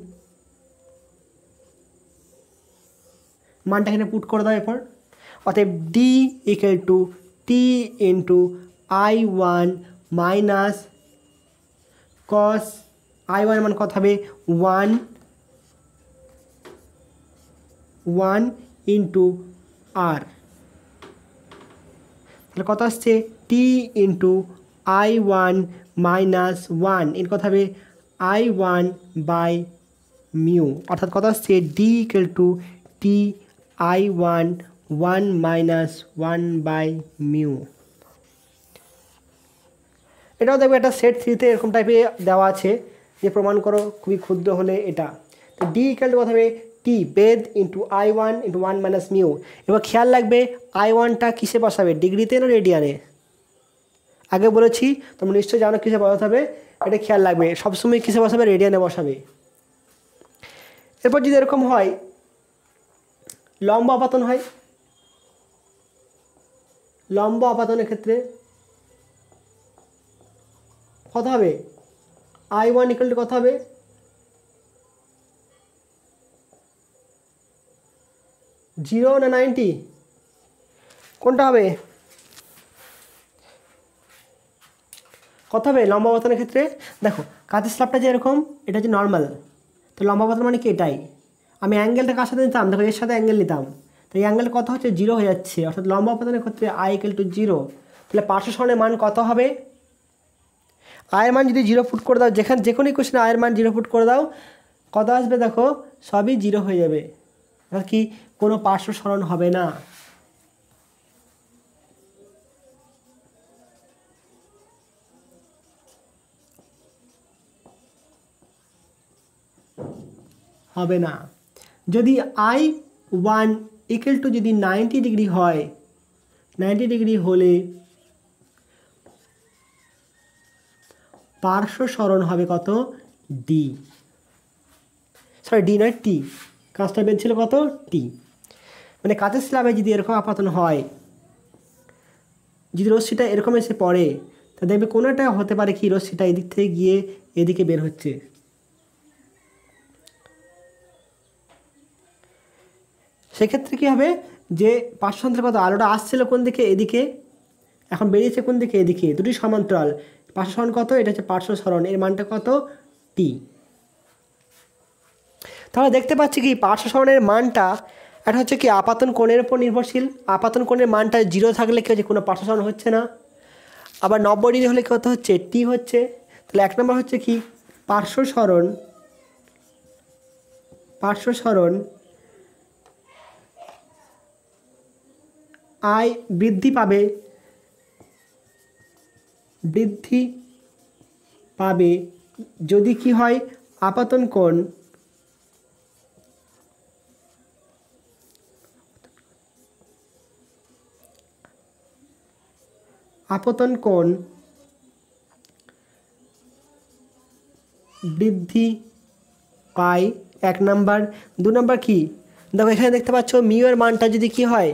মানটা এখানে পুট করে দাও এরপর, অতএব D equal to T into I1 minus cos I1 মান কত হবে 1 ইন্টু আর। তাহলে কত আসছে টি ইন্টু I1 মাইনাস 1 এর কথা হবে I1 বাই মিউ, অর্থাৎ কত আসছে D equal to T I1 1 minus 1 by mu. এটাও দেখবে একটা সেট থ্রিতে এরকম টাইপে দেওয়া আছে যে প্রমাণ করো খুবই ক্ষুদ্র হলে এটা। তো ডি ইকুয়াল টু কথা হবে টি বেদ into I1 into 1 minus mu. এবার খেয়াল রাখবে I1টা কিসে বসাবে, ডিগ্রিতে না রেডিয়ানে? আগে বলেছি তোমরা নিশ্চয়ই জানো কিসে বসাতে হবে, এটা খেয়াল রাখবে সবসময় কিসে বসাবে, রেডিয়ানে বসাবে। এরপর যদি এরকম হয় লম্ব আপাতন হয়, লম্ব আপাতনের ক্ষেত্রে কত হবে I1 ইকুয়াল টু কত হবে জিরো না 90, কোনটা হবে? কত হবে লম্ব আপাতনের ক্ষেত্রে? দেখো কাঁচের স্ল্যাবটা যে এরকম, এটা হচ্ছে নর্মাল, তো লম্ব আপাতন মানে কি এটাই। আমি অ্যাঙ্গেলটা কার সাথে নিতাম, দেখো এর সাথে অ্যাঙ্গেল নিতাম, তো এই অ্যাঙ্গেল কত হচ্ছে জিরো হয়ে যাচ্ছে, অর্থাৎ লম্ব আপাতনের ক্ষেত্রে I ইকুয়াল টু জিরো। তাহলে পার্শ্ব সরণের মান কত হবে? আয়ের মান যদি 0 ফুট করে দাও, যে কোনো কোশ্চেনে আয়ের মান 0 ফুট করে দাও, কত আসবে দেখো সবই 0 হয়ে যাবে, আর কি কোনো পার্শ্ব সরণ হবে না। হবে না। যদি I1 ইকুয়াল টু যদি 90 ডিগ্রি হয়, 90 ডিগ্রি হলে পার্শ্ব সরণ হবে কত ডি, সরি ডি নয় টি, কাজটা বের ছিল কত টি। মানে কাঁচের স্ল্যাবে যদি এরকম আপাতন হয়, যদি রশ্মিটা এরকম এসে পড়ে, তা দেখবে কোনোটা হতে পারে কি রশ্মিটা এদিক থেকে গিয়ে এদিকে বের হচ্ছে। সেক্ষেত্রে কী হবে যে পার্শ্বসরণের কত, আলোটা আসছিল কোন দিকে এদিকে, এখন বেরিয়েছে কোন দিকে এদিকে, দুটি সমান্তরাল, পার্শ্ব সরণ কত, এটা হচ্ছে পার্শ্ব সরণ, এর মানটা কত টি। তাহলে দেখতে পাচ্ছি কি পার্শ্ব সরণের মানটা এটা হচ্ছে কি আপাতন কোণের উপর নির্ভরশীল, আপাতন কোণের মানটা 0 থাকলে কি হচ্ছে কোনো পার্শ্ব সরণ হচ্ছে না, আবার 90 ডিগ্রি হলে কত হচ্ছে টি হচ্ছে। তাহলে 1 নম্বর হচ্ছে কি পার্শ্ব সরণ I বৃদ্ধি পাবে যদি কি হয় আপাতন কোণ বৃদ্ধি পায় 1 নাম্বার। 2 নাম্বার কি দেখো এখানে দেখতে পাচ্ছ মিউ এর মানটা যদি কি হয়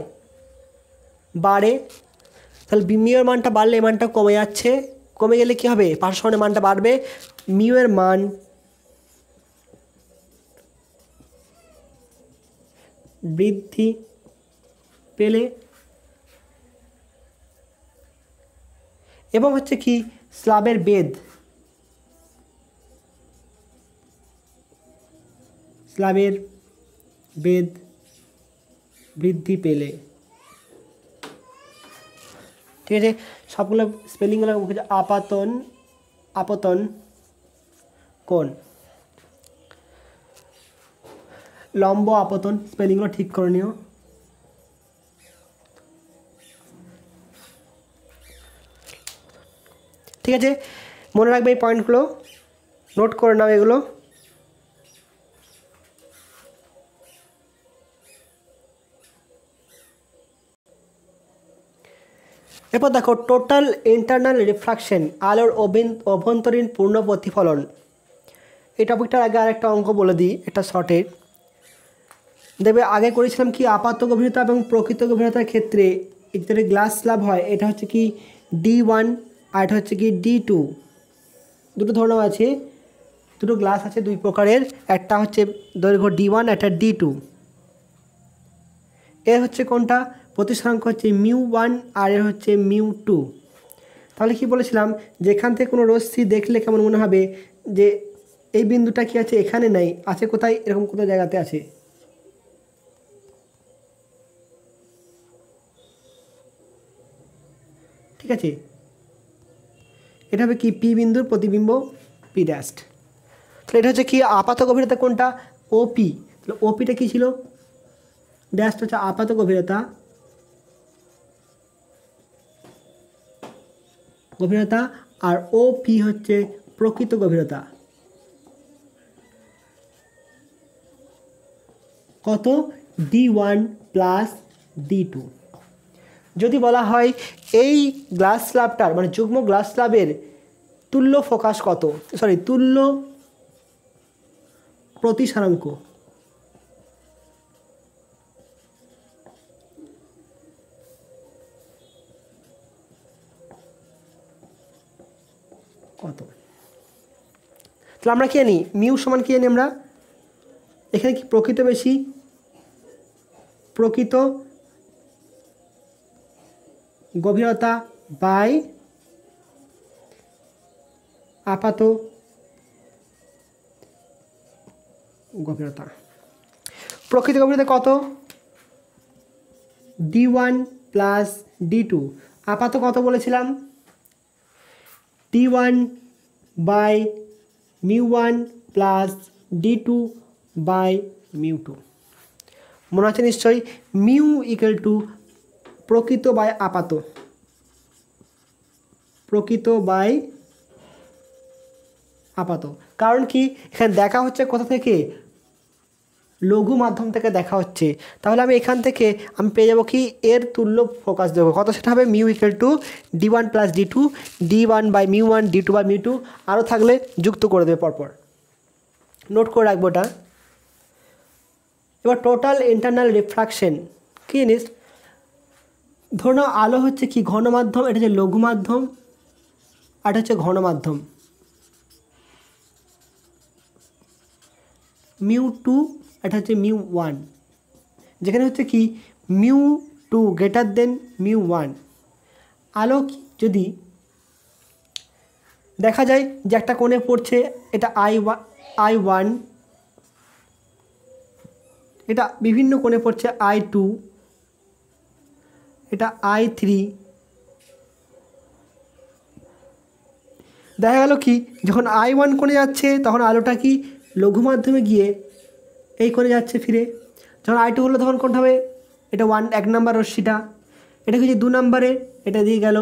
বাড়ে, তাহলে মিউ এর মানটা বাড়লে এই মানটা কমে যাচ্ছে, কমে গেলে কি হবে পার্শ্ব সরণের মানটা বাড়বে, মিউ এর মান বৃদ্ধি পেলে এবং হচ্ছে কি স্ল্যাবের বেধ বৃদ্ধি পেলে। ঠিক আছে, সবগুলো স্পেলিংগুলো আপতন কোণ, লম্ব আপতন স্পেলিংগুলো ঠিক করে নিও। ঠিক আছে, মনে রাখবে এই পয়েন্টগুলো, নোট করে নাও এগুলো। এরপর দেখো টোটাল ইন্টারনাল রিফ্রাকশন, আলোর অভ্যন্তরীণ পূর্ণ প্রতিফলন। এই টপিকটার আগে আরেকটা অঙ্ক বলে দিই, এটা শর্টে দেখবে। আগে করেছিলাম কি আপাত গভীরতা এবং প্রকৃত গভীরতার ক্ষেত্রে যদি গ্লাস স্ল্যাব হয় এটা হচ্ছে কি D1 আর এটা হচ্ছে কি D2, দুটো ধরনের আছে, দুটো গ্লাস আছে দুই প্রকারের, একটা হচ্ছে দৈর্ঘ্য D1 একটা D2। এর হচ্ছে কোনটা প্রতিসরাঙ্ক হচ্ছে μ1 আর এর হচ্ছে μ2। তাহলে কি বলেছিলাম যেখান থেকে কোনো রশ্মি দেখলে কেমন মনে হবে যে এই বিন্দুটা কি আছে এখানে নাই, আছে কোথায় এরকম কোথাও জায়গাতে আছে। ঠিক আছে, এটা হবে কি পি বিন্দুর প্রতিবিম্ব পি ড্যাস্ট। তাহলে এটা হচ্ছে কি আপাত গভীরতা কোনটা, ওপি। তাহলে ওপিটা কী ছিল, ড্যাশটা হচ্ছে আপাত গভীরতা, আর ওপি হচ্ছে প্রকৃত গভীরতা। কত, D1 প্লাস D2। যদি বলা হয় এই গ্লাস স্ল্যাবটার মানে যুগ্ম গ্লাস স্ল্যাবের তুল্য ফোকাস কত, তুল্য প্রতিসারাঙ্ক কত, তাহলে আমরা কি জানি মিউ সমান কি জানি আমরা, এখানে কি প্রকৃত বেশি, প্রকৃত গভীরতা বাই আপাত গভীরতা। প্রকৃত গভীরতা কত, D1 প্লাস D2। আপাত কত বলেছিলাম, D1 by μ1 plus D2 by μ2। মনে আছে নিশ্চয়ই, মিউ ইকুয়াল টু প্রকৃত বাই আপাত, প্রকৃত বাই আপাত। কারণ কি এখানে দেখা হচ্ছে কোথা থেকে, লঘু মাধ্যম থেকে দেখা হচ্ছে। তাহলে আমি এখান থেকে আমি পেয়ে যাবো কি এর তুল্য ফোকাস দেবো কত, সেটা হবে mu equal to D1 plus D2, D1 by μ1, D2 by μ2, আরও থাকলে যুক্ত করে দেবে পরপর, নোট করে রাখবো এটা। এবার টোটাল ইন্টারনাল রিফ্রাকশন কী জিনিস, ধরুন আলো হচ্ছে কি ঘন মাধ্যম, এটা হচ্ছে লঘু মাধ্যম, আর এটা হচ্ছে ঘন মাধ্যম, μ2 এটা হচ্ছে μ1, যেখানে হচ্ছে কি μ2 গ্রেটার দেন μ1। আলো যদি দেখা যায় যে একটা কোণে পড়ছে, এটা I1, এটা বিভিন্ন কোণে পড়ছে I2, এটা I3, দেখা গেল কি যখন I1 কোণে যাচ্ছে তখন আলোটা কি লঘু মাধ্যমে গিয়ে এই কোণে যাচ্ছে ফিরে, যখন I2 হলো তখন কোনটা হবে, এটা 1 নম্বর রশ্মিটা, এটা কিছু 2 নম্বরে এটা দিয়ে গেল।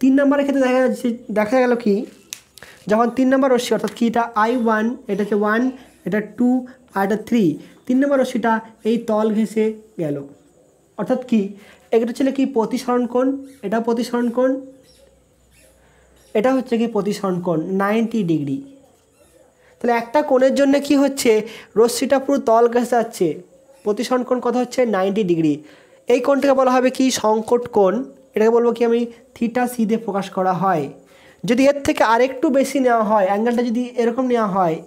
3 নম্বরের ক্ষেত্রে দেখা গেল কি যখন 3 নম্বর রশ্মি অর্থাৎ কি এটা I1, এটা হচ্ছে 1, এটা 2 আর এটা 3, 3 নম্বর রশ্মিটা এই তল ঘেঁষে গেল, অর্থাৎ কি এটা ছিল কি প্রতিসরণ কোণ, এটা প্রতিসরণ কোণ, এটা হচ্ছে কি প্রতিসরণ কোণ 90 ডিগ্রি। তাহলে একটা কোণের জন্য কি হচ্ছে রশ্মিটা পুরো তল ঘেঁষে যাচ্ছে, প্রতিসরণ কোণ কত হচ্ছে 90 ডিগ্রি। এই কোণটাকে বলা হবে কি সংকট কোণ, এটাকে বলবো কি আমি থিটা সি দিয়ে প্রকাশ করা হয়। যদি এর থেকে আরেকটু বেশি নেওয়া হয়, অ্যাঙ্গেলটা যদি এরকম নেওয়া হয়,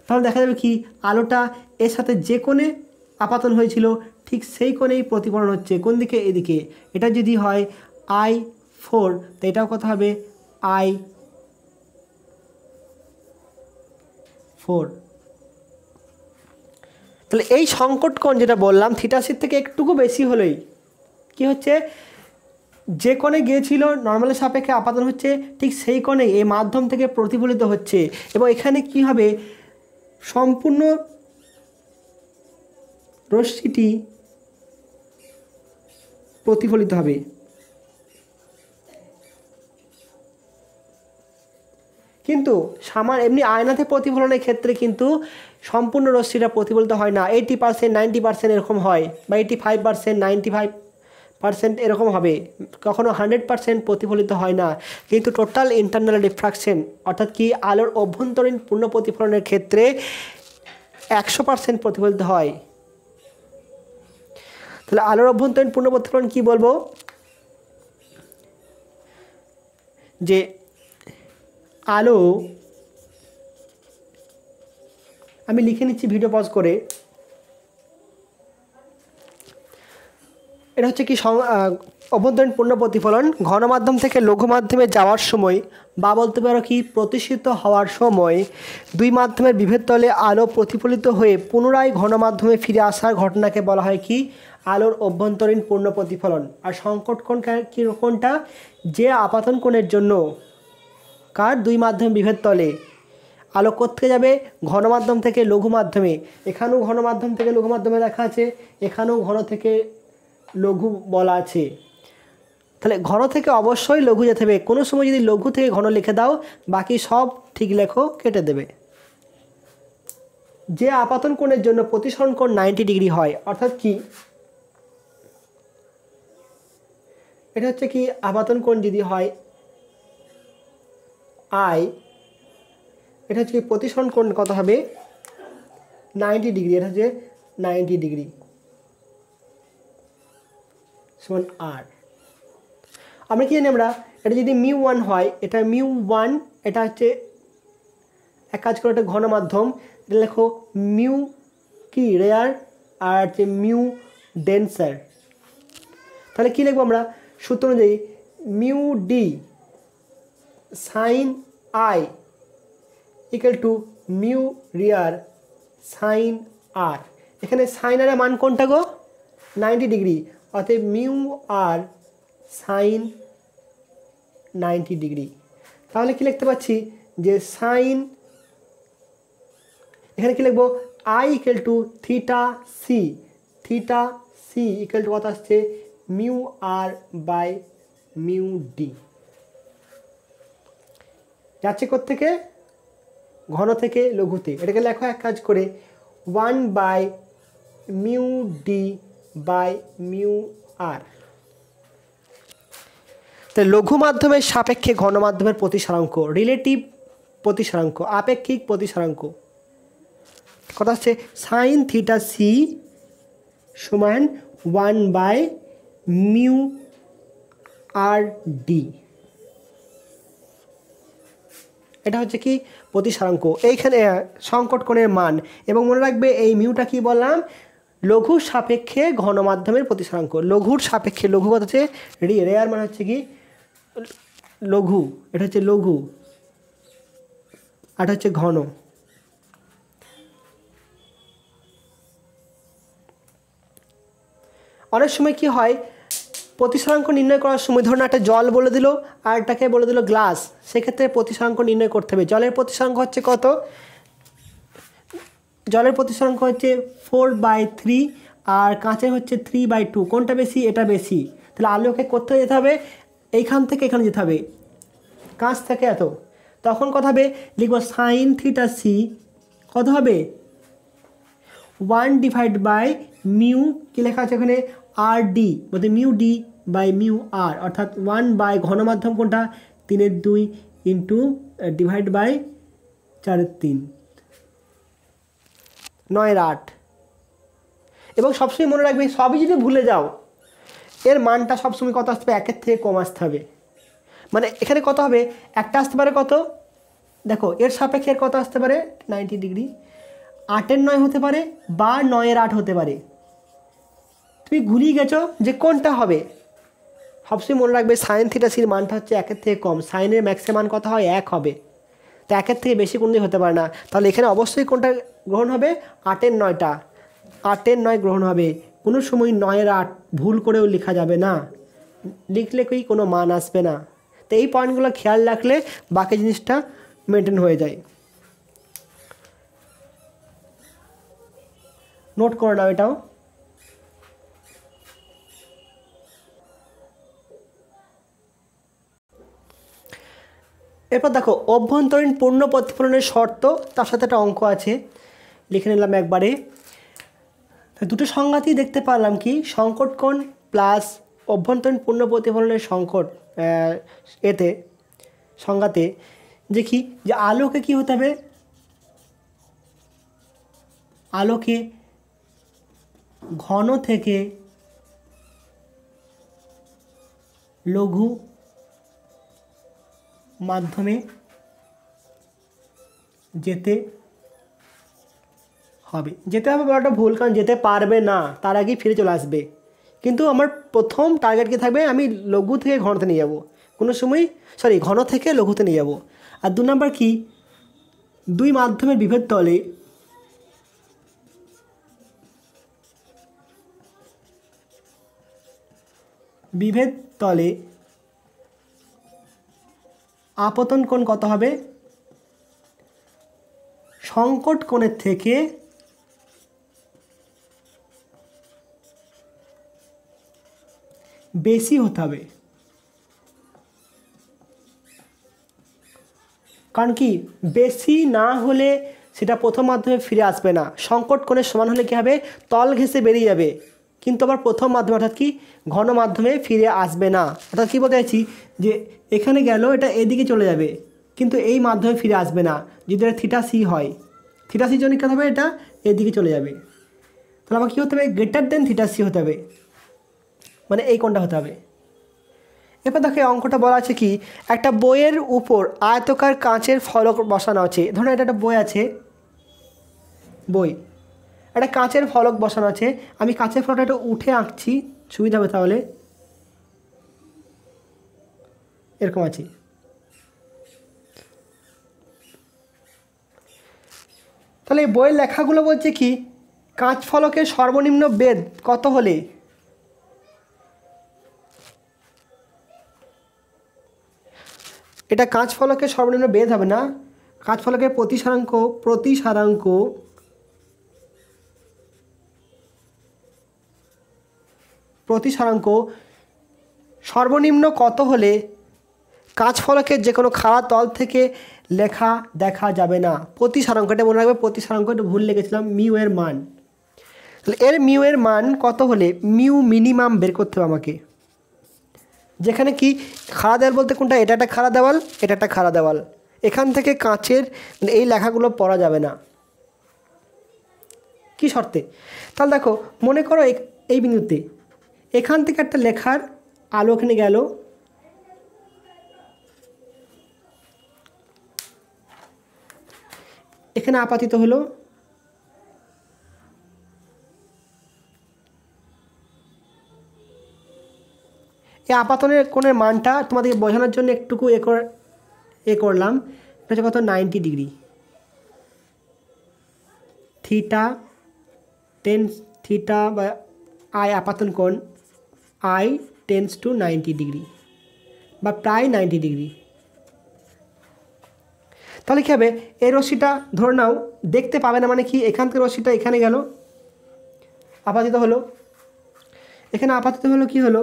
তাহলে দেখা যাবে কি আলোটা এর সাথে যে কোণে আপাতন হয়েছিল ঠিক সেই কোণেই প্রতিফলন হচ্ছে, কোন দিকে, এদিকে। এটা যদি হয় I4, তো এটাও কত হবে I4। তাহলে এই সংকট কোণ যেটা বললাম থিটা সির থেকে একটুকু বেশি হলেই কি হচ্ছে, যে কোণে গিয়েছিল নর্মালের সাপেক্ষে আপাতন হচ্ছে ঠিক সেই কোণে এই মাধ্যম থেকে প্রতিফলিত হচ্ছে, এবং এখানে কি হবে সম্পূর্ণ রশ্মিটি প্রতিফলিত হবে। কিন্তু এমনি আয়নাতে প্রতিফলনের ক্ষেত্রে কিন্তু সম্পূর্ণ রশ্মিটা প্রতিফলিত হয় না, 80%, 90% এরকম হয়, বা 85%, 95% এরকম হবে, কখনো 100% প্রতিফলিত হয় না। কিন্তু টোটাল ইন্টারনাল রিফ্রাকশন অর্থাৎ কি আলোর অভ্যন্তরীণ পূর্ণ প্রতিফলনের ক্ষেত্রে 100% প্রতিফলিত হয়। তাহলে আলোর অভ্যন্তরীণ পূর্ণ প্রতিফলন কী বলবো, যে আলো, আমি লিখে নিচ্ছি ভিডিও পজ করে, এটা হচ্ছে কি অভ্যন্তরীণ পূর্ণ প্রতিফলন ঘন মাধ্যম থেকে লঘু মাধ্যমে যাওয়ার সময়, বা বলতে পারো কি প্রতিষ্ঠিত হওয়ার সময় দুই মাধ্যমের বিভেদ তলে আলো প্রতিফলিত হয়ে পুনরায় ঘন মাধ্যমে ফিরে আসার ঘটনাকে বলা হয় কি আলোর অভ্যন্তরীণ পূর্ণ প্রতিফলন। আর সংকট কোণ কোনটা? যে আপাতন কোণের জন্য কার দুই মাধ্যম বিভেদ তলে আলো কোত্থেকে যাবে? ঘন মাধ্যম থেকে লঘু মাধ্যমে। এখানেও ঘন মাধ্যম থেকে লঘু মাধ্যমে লেখা আছে, এখানেও ঘন থেকে লঘু বলা আছে। তাহলে ঘন থেকে অবশ্যই লঘু যেতে হবে। কোনো সময় যদি লঘু থেকে ঘন লিখে দাও, বাকি সব ঠিক লেখো, কেটে দেবে। যে আপাতন কোণের জন্য প্রতিসরণ কোণ 90 ডিগ্রি হয়, অর্থাৎ কি এটা হচ্ছে কি আপাতন কোণ যদি হয় আই, এটা হচ্ছে কি প্রতিসরণ কোণ কত হবে? 90 ডিগ্রি। এটা হচ্ছে 90 ডিগ্রি সমান আর। আমরা কি জানি? আমরা এটা যদি μ1 হয়, এটা μ1, এটা হচ্ছে এক কাজ করে, একটা ঘন মাধ্যম, এটা লেখো মিউ কি রেয়ার আর হচ্ছে মিউ ডেন্সার। তাহলে কি লিখবো আমরা? সূত্র অনুযায়ী mu D sine I equal to mu rare sine R. এখানে সাইন আরের মান কোনটা গো? 90 ডিগ্রি, অতএব মিউ আর সাইন 90 ডিগ্রি। তাহলে কি লিখতে পাচ্ছি? যে সাইন, এখানে কি লিখবো? I equal to theta C. Theta C equal to কত আসছে? Mu R by mu D. যাচ্ছে কোত্থেকে? ঘন থেকে লঘুতে। এটাকে লেখো এক কাজ করে 1 by mu D by mu R. তাই লঘু মাধ্যমের সাপেক্ষে ঘন মাধ্যমের প্রতিসরাঙ্ক, রিলেটিভ প্রতিসরাঙ্ক, আপেক্ষিক প্রতিসরাঙ্ক কত হচ্ছে? সাইন থিটা সি সমান 1 বাই মিউ আর ডি। এটা হচ্ছে কি প্রতিসরাঙ্ক, এইখানে সংকট কোণের মান। এবং মনে রাখবে এই মিউটা কি বললাম? লঘুর সাপেক্ষে ঘন মাধ্যমের প্রতিসরাঙ্ক। লঘুর সাপেক্ষে, লঘু কত হচ্ছে? রেয়ার মানে হচ্ছে কি লঘু, এটা হচ্ছে লঘু, আর এটা হচ্ছে ঘন। অনেক সময় কি হয়, প্রতিসরাঙ্ক নির্ণয় করার সময় ধরুন একটা জল বলে দিল আর এটাকে বলে দিল গ্লাস, সেক্ষেত্রে প্রতিসরাঙ্ক নির্ণয় করতে হবে। জলের প্রতিসরাঙ্ক হচ্ছে কত? জলের প্রতিসরাঙ্ক হচ্ছে 4/3 আর কাঁচের হচ্ছে 3/2। কোনটা বেশি? এটা বেশি। তাহলে আলোকে কোথায় যেতে হবে? এইখান থেকে এখানে যেতে হবে, কাঁচ থেকে এত। তখন কত হবে? লিখব সাইন থিটা সি কত হবে? 1 ডিভাইড বাই মিউ, কি লেখা আছে এখানে? আর ডি, বলতে মিউ ডি বাই মিউ আর, অর্থাৎ 1 বাই ঘন মাধ্যম কোনটা? 3/2 ইন্টু ডিভাইড বাই 4/3, 9/8। এবং সবসময় মনে রাখবে, সবই যদি ভুলে যাও, এর মানটা সবসময় কত আসতে হবে? 1 থেকে কম আসতে হবে। মানে এখানে কত হবে? একটা আসতে পারে কত? দেখো এর সাপেক্ষে কত আসতে পারে? 90 ডিগ্রি। 8/9 হতে পারে বা 9/8 হতে পারে। তুমি ঘুরিয়ে গেছো যে কোনটা হবে। সবসময় মনে রাখবে সাইন থিটা সির মানটা হচ্ছে 1 থেকে কম। সাইনের ম্যাক্সিমাম মান কত হয়? 1 হবে। তো 1 থেকে বেশি কোনদিন হতে পারে না। তাহলে এখানে অবশ্যই কোনটা গ্রহণ হবে? 8/9টা। 8/9 গ্রহণ হবে। কোনো সময় 9/8 ভুল করেও লেখা যাবে না, লিখলে কি কোনো মান আসবে না। তো এই পয়েন্টগুলো খেয়াল রাখলে বাকি জিনিসটা মেনটেন হয়ে যায়। নোট করে নাও এটাও। এরপর দেখো অভ্যন্তরীণ পূর্ণ প্রতিফলনের শর্ত, তার সাথে একটা অঙ্ক আছে, লিখে নিলাম একবারে। দুটো সংজ্ঞাতেই দেখতে পারলাম কি সংকট কোণ প্লাস অভ্যন্তরীণ পূর্ণ প্রতিফলনের সংকট, এতে সংজ্ঞাতে যে কি, যে আলোকে কি হতে হবে? আলোকে ঘন থেকে লঘু মাধ্যমে যেতে হবে। যেতে হবে বলাটা ভুল, কারণ যেতে পারবে না, তার আগেই ফিরে চলে আসবে। কিন্তু আমার প্রথম টার্গেট কি থাকবে? আমি লঘু থেকে ঘনতে নিয়ে যাব, কোনো সময় ঘন থেকে লঘুতে নিয়ে যাব। আর 2 নম্বর কি, দুই মাধ্যমের বিভেদ তলে বিভেদ তলে আপতন কোণ কত হবে? সংকট কোণের থেকে বেশি হতে হবে। কারণ কি, বেশি না হলে সেটা প্রথম মাধ্যমে ফিরে আসবে না। সংকট কোণের সমান হলে কী হবে? তল ঘেঁষে বেরিয়ে যাবে, কিন্তু আবার প্রথম মাধ্যমে অর্থাৎ কি ঘন মাধ্যমে ফিরে আসবে না। অর্থাৎ কী বলতে চাইছি, যে এখানে গেল এটা এদিকে চলে যাবে, কিন্তু এই মাধ্যমে ফিরে আসবে না। যদি এটা থিটা সি হয়, থিটা সি জন্য কী হবে? এটা এদিকে চলে যাবে। তাহলে আমার কী হতে হবে? গ্রেটার দেন থিটা সি হতে হবে, মানে এই কোণটা হতে হবে। এবার দেখো অঙ্কটা বলা আছে কি, একটা বইয়ের উপর আয়তকার কাঁচের ফলক বসানো আছে। ধরুন এটা একটা বই আছে, বই, একটা কাঁচের ফলক বসানো আছে। আমি কাঁচের ফলকটা একটু উঠে আঁকছি, সুবিধা হবে। তাহলে এরকম আছে। তাহলে এই বইয়ের লেখাগুলো বলছে কি, কাঁচ ফলকের সর্বনিম্ন বেধ কত হলে এটা কাঁচ ফলকের সর্বনিম্ন বেধ হবে না, কাঁচ ফলকের প্রতিসারাঙ্ক সর্বনিম্ন কত হলে কাঁচ ফলকের যে কোনো খাড়া তল থেকে লেখা দেখা যাবে না। প্রতিসারাঙ্কটা মনে রাখবে, প্রতিসারাঙ্কটা ভুল লিখেছিলাম, মিউ এর মান। তাহলে এর মিউ এর মান কত হলে মিউ মিনিমাম বের করতে হবে আমাকে। যেখানে কি খাড়া দেওয়াল বলতে কোনটা? এটা একটা খাড়া দেওয়াল, এটা একটা খাড়া দেওয়াল। এখান থেকে কাঁচের এই লেখাগুলো পড়া যাবে না। কি শর্তে? তাহলে দেখো, মনে করো এই বিন্দুতে এখান থেকে একটা লেখার আলো এখানে গেল, এখানে আপাতিত হলো, এই আপাতনের কোণের মানটা তোমাদেরকে বোঝানোর জন্য একটুকু এ করলাম। এটা হচ্ছে কত? 90 ডিগ্রি। থিটা বা আই আপাতন কোণ আই টেন্স টু 90 ডিগ্রি বা প্রায় 90 ডিগ্রি। তাহলে কী হবে? এই রশ্মিটা ধরে নাও দেখতে পাবে না, মানে কি এখান থেকে রশ্মিটা এখানে গেল, আপাতিত হলো, এখানে আপাতিত হলো, কি হলো?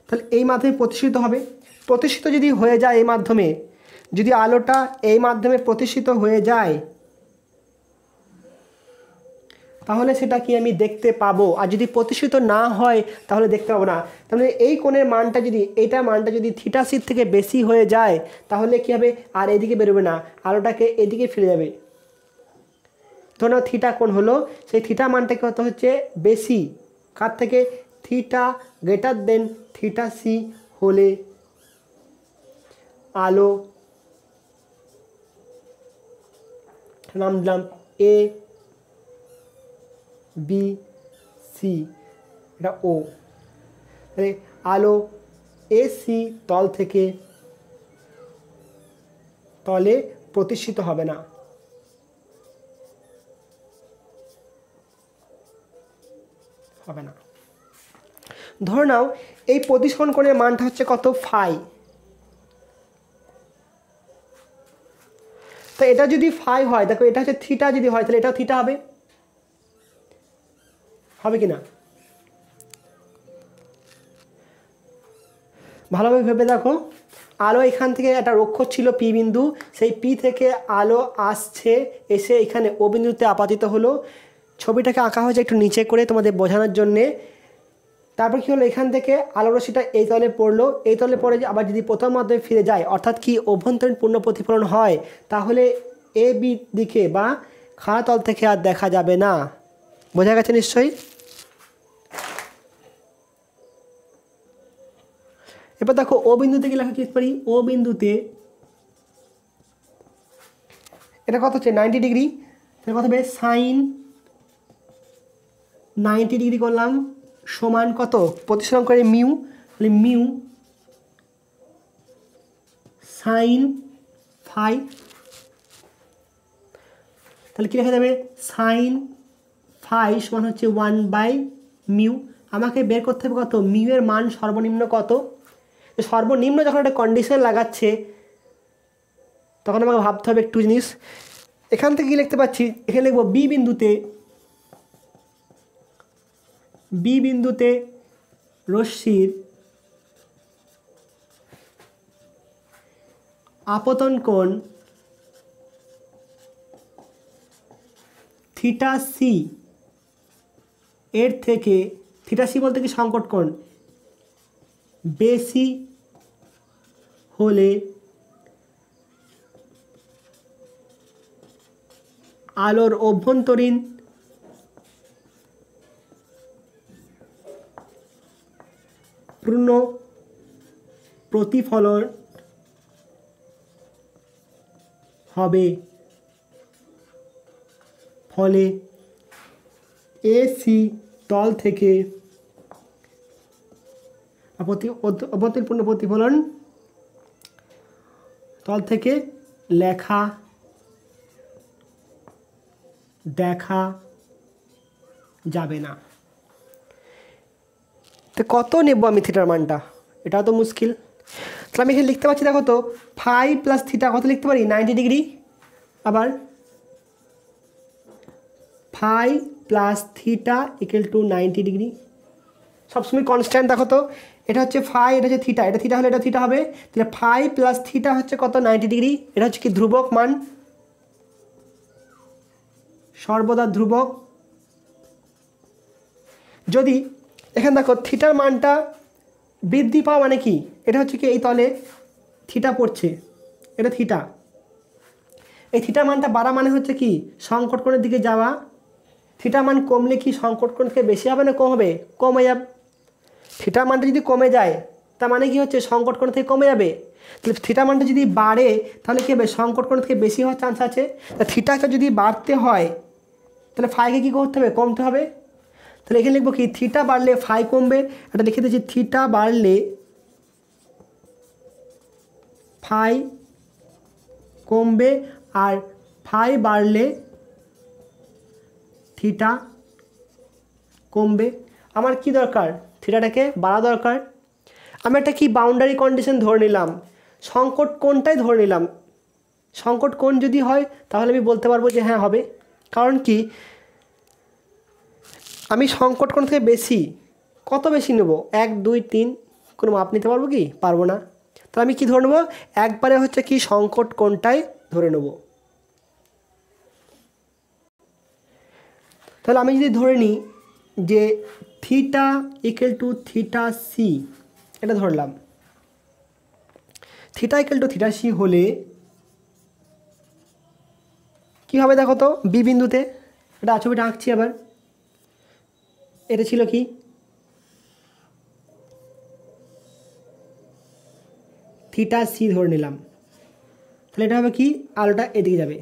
তাহলে এই মাধ্যমে প্রতিষ্ঠিত হবে। প্রতিষ্ঠিত যদি হয়ে যায় এই মাধ্যমে, যদি আলোটা এই মাধ্যমে প্রতিষ্ঠিত হয়ে যায়, তাহলে সেটা কি আমি দেখতে পাবো। আর যদি প্রতিষ্ঠিত না হয় তাহলে দেখতে পাবো না। তাহলে এই কোণের মানটা যদি, এইটার মানটা যদি থিটা সি থেকে বেশি হয়ে যায়, তাহলে কী হবে? আর এদিকে বেরোবে না, আলোটাকে এদিকে ফিরে যাবে। ধরো থিটা কোণ হলো, সেই থিটা মানটা কত হচ্ছে? বেশি। কার থেকে? Theta greater than theta C হলে আলো, নাম দিলাম এ বি সি, এটা ও। তাহলে আলো এসি তল থেকে তলে প্রতিষ্ঠিত হবে না। ধরে নাও এই প্রতিসরণ কোণের মানটা হচ্ছে কত? ফাই। তো এটা যদি ফাই হয়, দেখো এটা হচ্ছে থিটা, যদি হয় তাহলে এটাও থিটা হবে, হবে কি না? ভালোভাবে ভেবে দেখো। আলো এখান থেকে একটা রক্ষক ছিল পি বিন্দু, সেই পি থেকে আলো আসছে, এসে এখানে ও বিন্দুতে আপাতিত হলো। ছবিটাকে আঁকা হয়েছে একটু নিচে করে তোমাদের বোঝানোর জন্যে। তারপর কী হলো? এখান থেকে আলো রশ্মিটা এই তলে পড়লো, এই তলে পড়ে আবার যদি প্রথম মাধ্যমে ফিরে যায়, অর্থাৎ কি অভ্যন্তরীণ পূর্ণ প্রতিফলন হয়, তাহলে এ বি দিকে বা খাড়া তল থেকে আর দেখা যাবে না। বোঝা গেছে নিশ্চয়ই? এবার দেখো ও বিন্দুতে কি লেখা লিখতে পারি? ও বিন্দুতে এটা কত হচ্ছে? 90 ডিগ্রি। তাহলে কত হবে? সাইন 90 ডিগ্রি করলাম সমান কত? প্রতিসরণ করে মিউ, তাহলে মিউ সাইন ফাই। তাহলে কী লেখা যাবে? সাইন ফাই সমান হচ্ছে 1/μ। আমাকে বের করতে হবে কত, মিউ এর মান সর্বনিম্ন কত। সর্বনিম্ন যখন একটা কন্ডিশন লাগাচ্ছে তখন আমাকে ভাবতে হবে একটু জিনিস। এখান থেকে কি লিখতে পাচ্ছি, এখানে লিখবো বি বিন্দুতে রশ্মির আপতন কোণ থিটা সি এর থেকে, থিটা সি বলতে কি সংকট কোণ, বেশি হলে আলোর অভ্যন্তরীণ পূর্ণ প্রতিফলন হবে, ফলে এসি তল থেকে অভ্যন্তরীণ পূর্ণ প্রতিফলন তল থেকে দেখা যাবে না। তো কত নেব আমি থিটার মানটা, এটাও তো মুশকিল। তাহলে আমি এখানে লিখতে পারছি, দেখো তো 5 প্লাস থিটা কত লিখতে পারি, 90 ডিগ্রি। আবার 5 plus theta equal to 90 degree. সবসময় কনস্ট্যান্ট, দেখো তো এটা হচ্ছে 5, এটা হচ্ছে থিটা, এটা থিটা হলে এটা থিটা হবে। তাহলে 5 প্লাস থিটা হচ্ছে কত, 90 ডিগ্রি। এটা হচ্ছে কি ধ্রুবক মান, সর্বদা ধ্রুবক। যদি এখানে দেখো থিটার মানটা বৃদ্ধি পাওয়া মানে কি, এটা হচ্ছে কি এই তলে থিটা পড়ছে, এটা থিটা, এই থিটা মানটা বাড়া মানে হচ্ছে কি সংকট কোণের দিকে যাওয়া। থিটা মান কমলে কি সংকট কোণ থেকে বেশি হবে না কম হবে, কমে যাবে। থিটা মানটা যদি কমে যায় তার মানে কি হচ্ছে সংকট কোণ থেকে কমে যাবে। তাহলে থিটা মানটা যদি বাড়ে তাহলে কী হবে, সংকট কোণ থেকে বেশি হওয়ার চান্স আছে। তা থিটাকে যদি বাড়তে হয় তাহলে ফাইকে কী করতে হবে, কমতে হবে। তাহলে এখানে লিখবো কি, থিটা বাড়লে ফাই কমবে। এটা লিখে দিচ্ছি, থিটা বাড়লে ফাই কমবে, আর ফাই বাড়লে থিটা কমবে। আমার কি দরকার, থিটাটাকে বাড়া দরকার। আমি একটা কি বাউন্ডারি কন্ডিশন ধরে নিলাম, সংকট কোণটাই ধরে নিলাম। সংকট কোণ যদি হয় তাহলে আমি বলতে পারবো যে হ্যাঁ হবে। কারণ কি, আমি সংকট কোণ থেকে বেশি, কত বেশি নেব, 1 2 3 কোনো মাপ নিতে পারবো কি, পারবো না। তাহলে আমি কি ধরে নেবো, একবারে হচ্ছে কি সংকট কোণটাই ধরে নেব। তাহলে আমি যদি ধরে নিই যে theta equal to theta C, এটা ধরলাম। Theta equal to theta C হলে কি হবে দেখো তো, বি বিন্দুতে, এটা ছবিটা আঁকছি আবার। এটা ছিল কি, থিটা সি ধরে নিলাম। তাহলে এটা হবে কি, আলোটা এদিকে যাবে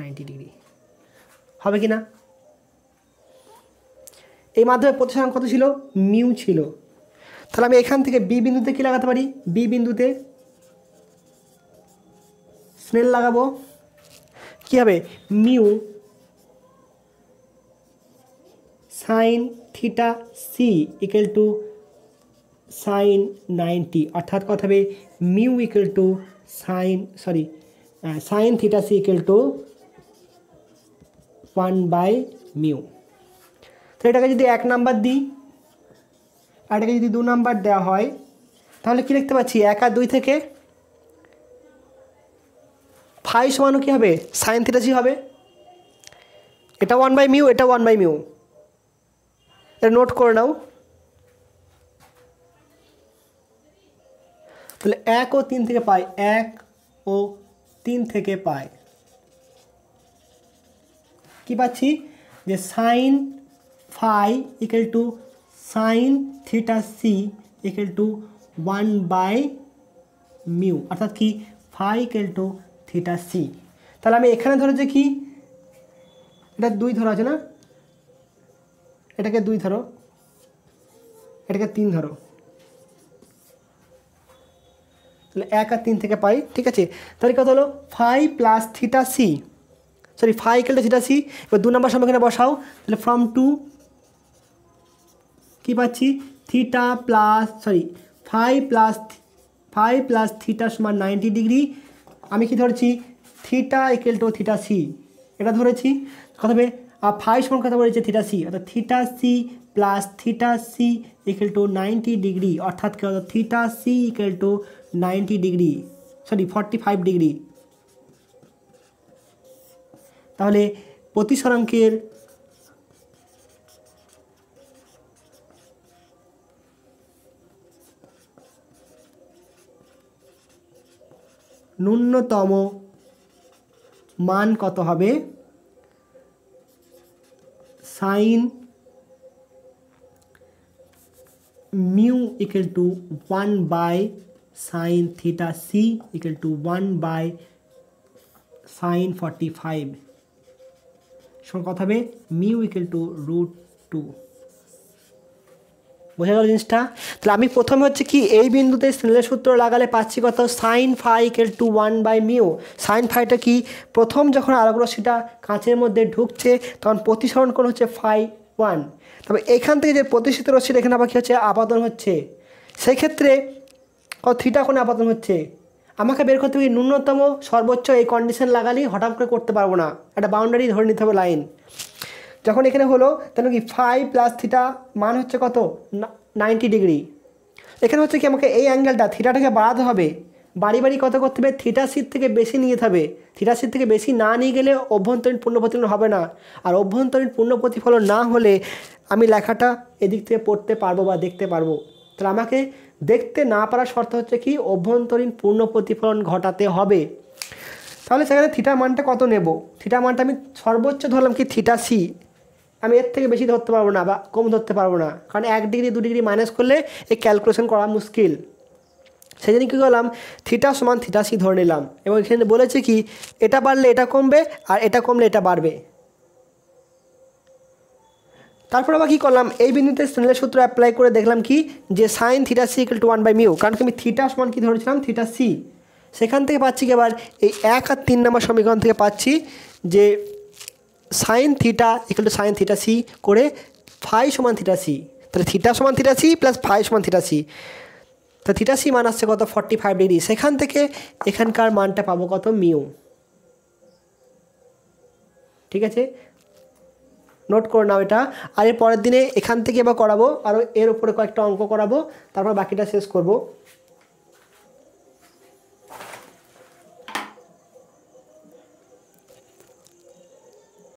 90 ডিগ্রি, হবে কি না। এই মাধ্যমে প্রতিসরণ কত ছিল, মিউ ছিল। তাহলে আমি এখান থেকে বি বিন্দুতে কি লাগাতে পারি, বি বিন্দুতে স্নেল লাগাবো। কি হবে, mu sine theta C equal to sine 90, অর্থাৎ কত হবে, mu equal to sine theta C equal to 1/μ। তো এটাকে যদি 1 নাম্বার দিই আর এটাকে যদি 2 নাম্বার দেওয়া হয় তাহলে কি লিখতে পাচ্ছি, 1 আর 2 থেকে ফাই সমানও কী হবে, সাইন থিটা সি হবে। এটা 1/μ, এটা 1/μ, এটা নোট করে নাও। তাহলে 1 ও 3 থেকে পাই, 1 ও 3 থেকে পাই কি পাচ্ছি, যে sine phi equal to sine theta C equal to 1/μ, অর্থাৎ কি phi equal to theta C. তাহলে আমি এখানে ধরেছি কি, এটা 2 ধরা আছে না, এটাকে 2 ধরো, এটাকে 3 ধরো। তাহলে 1 আর 3 থেকে পাই, ঠিক আছে। তাহলে কত হলো, phi plus theta C, phi equal to theta C. এবার 2 নম্বর সমীকরণে বসাও। তাহলে ফ্রম 2 কী পাচ্ছি থিটা ফাইভ প্লাস থিটা সমান 90 ডিগ্রি। আমি কি ধরেছি theta equal to theta C, এটা ধরেছি। কত হবে ফাইভ সমান কথা বলেছে থিটা সি, অর্থাৎ theta C plus theta C equal to 90 degree, অর্থাৎ কী হলো theta C equal to 90 degree, sorry 45 degree. তাহলে প্রতিসরাঙ্কের ন্যূনতম মান কত হবে sine mu equal to 1 by sine theta C equal to 1 by sine 45 সমান কত হবে মিউ ইকুয়াল টু √2। বোঝা গেল জিনিসটা? তাহলে আমি প্রথমে হচ্ছে কি এই বিন্দুতে স্নেলের সূত্র লাগালে পাচ্ছি কত sine phi equal to 1 by mu. Sine ফাইটা কি প্রথম যখন আলোক রশ্মিটা কাঁচের মধ্যে ঢুকছে তখন প্রতিসরণ কোণ হচ্ছে ফাই 1, তবে এখান থেকে যে প্রতিসরিত রশ্মিটা এখানে আবার কী হচ্ছে আপাতন হচ্ছে, সেই ক্ষেত্রে কত থিটা কোণে আপাতন হচ্ছে। আমাকে বের করতে হবে ন্যূনতম সর্বোচ্চ, এই কন্ডিশন লাগালেই হঠাৎ করে করতে পারবো না, একটা বাউন্ডারি ধরে নিতে হবে লাইন। যখন এখানে হলো তাহলে কি ফাই প্লাস থিটা মান হচ্ছে কত 90 ডিগ্রি। এখানে হচ্ছে কি আমাকে এই অ্যাঙ্গেলটা থিটাটাকে বাড়াতে হবে, বাড়ি কত করতে হবে থিটা সির থেকে বেশি নিয়ে যেতে হবে। থিটা সির থেকে বেশি না নিয়ে গেলে অভ্যন্তরীণ পূর্ণ প্রতিফলন হবে না, আর অভ্যন্তরীণ পূর্ণ প্রতিফলন না হলে আমি লেখাটা এদিক থেকে পড়তে পারবো বা দেখতে পারবো। তাহলে আমাকে দেখতে না পারার শর্ত হচ্ছে কি অভ্যন্তরীণ পূর্ণ প্রতিফলন ঘটাতে হবে। তাহলে সেখানে থিটা মানটা কত নেব, থিটা মানটা আমি সর্বোচ্চ ধরলাম কি থিটা সি, আমি এর থেকে বেশি ধরতে পারবো না বা কম ধরতে পারবো না, কারণ 1 ডিগ্রি 2 ডিগ্রি মাইনাস করলে এই ক্যালকুলেশন করা মুশকিল। সেই জন্য কী করলাম থিটা সমান থিটা সি ধরে নিলাম, এবং এখানে বলেছে কি এটা বাড়লে এটা কমবে আর এটা কমলে এটা বাড়বে। তারপর আবার কী করলাম এই বিন্দুতে স্নেলের সূত্র অ্যাপ্লাই করে দেখলাম কি যে sine theta C equal to 1 by mu, কারণ আমি থিটা সমান কি ধরেছিলাম থিটা সি। সেখান থেকে পাচ্ছি কি আবার এই 1 আর 3 নম্বর সমীকরণ থেকে পাচ্ছি যে sine theta equal to sine theta C করে ফাই সমান থিটা সি, তাহলে থিটা সমান থিটা সি প্লাস ফাই সমান থিটা সি, তো থিটা সি মান আসছে কত 45 ডিগ্রি। সেখান থেকে এখানকার মানটা পাবো কত মিউ। ঠিক আছে, নোট করে নাও এটা। আর এর পরের দিনে এখান থেকে এবার করাবো, আরও এর উপরে কয়েকটা অঙ্ক করাবো, তারপর বাকিটা শেষ করব।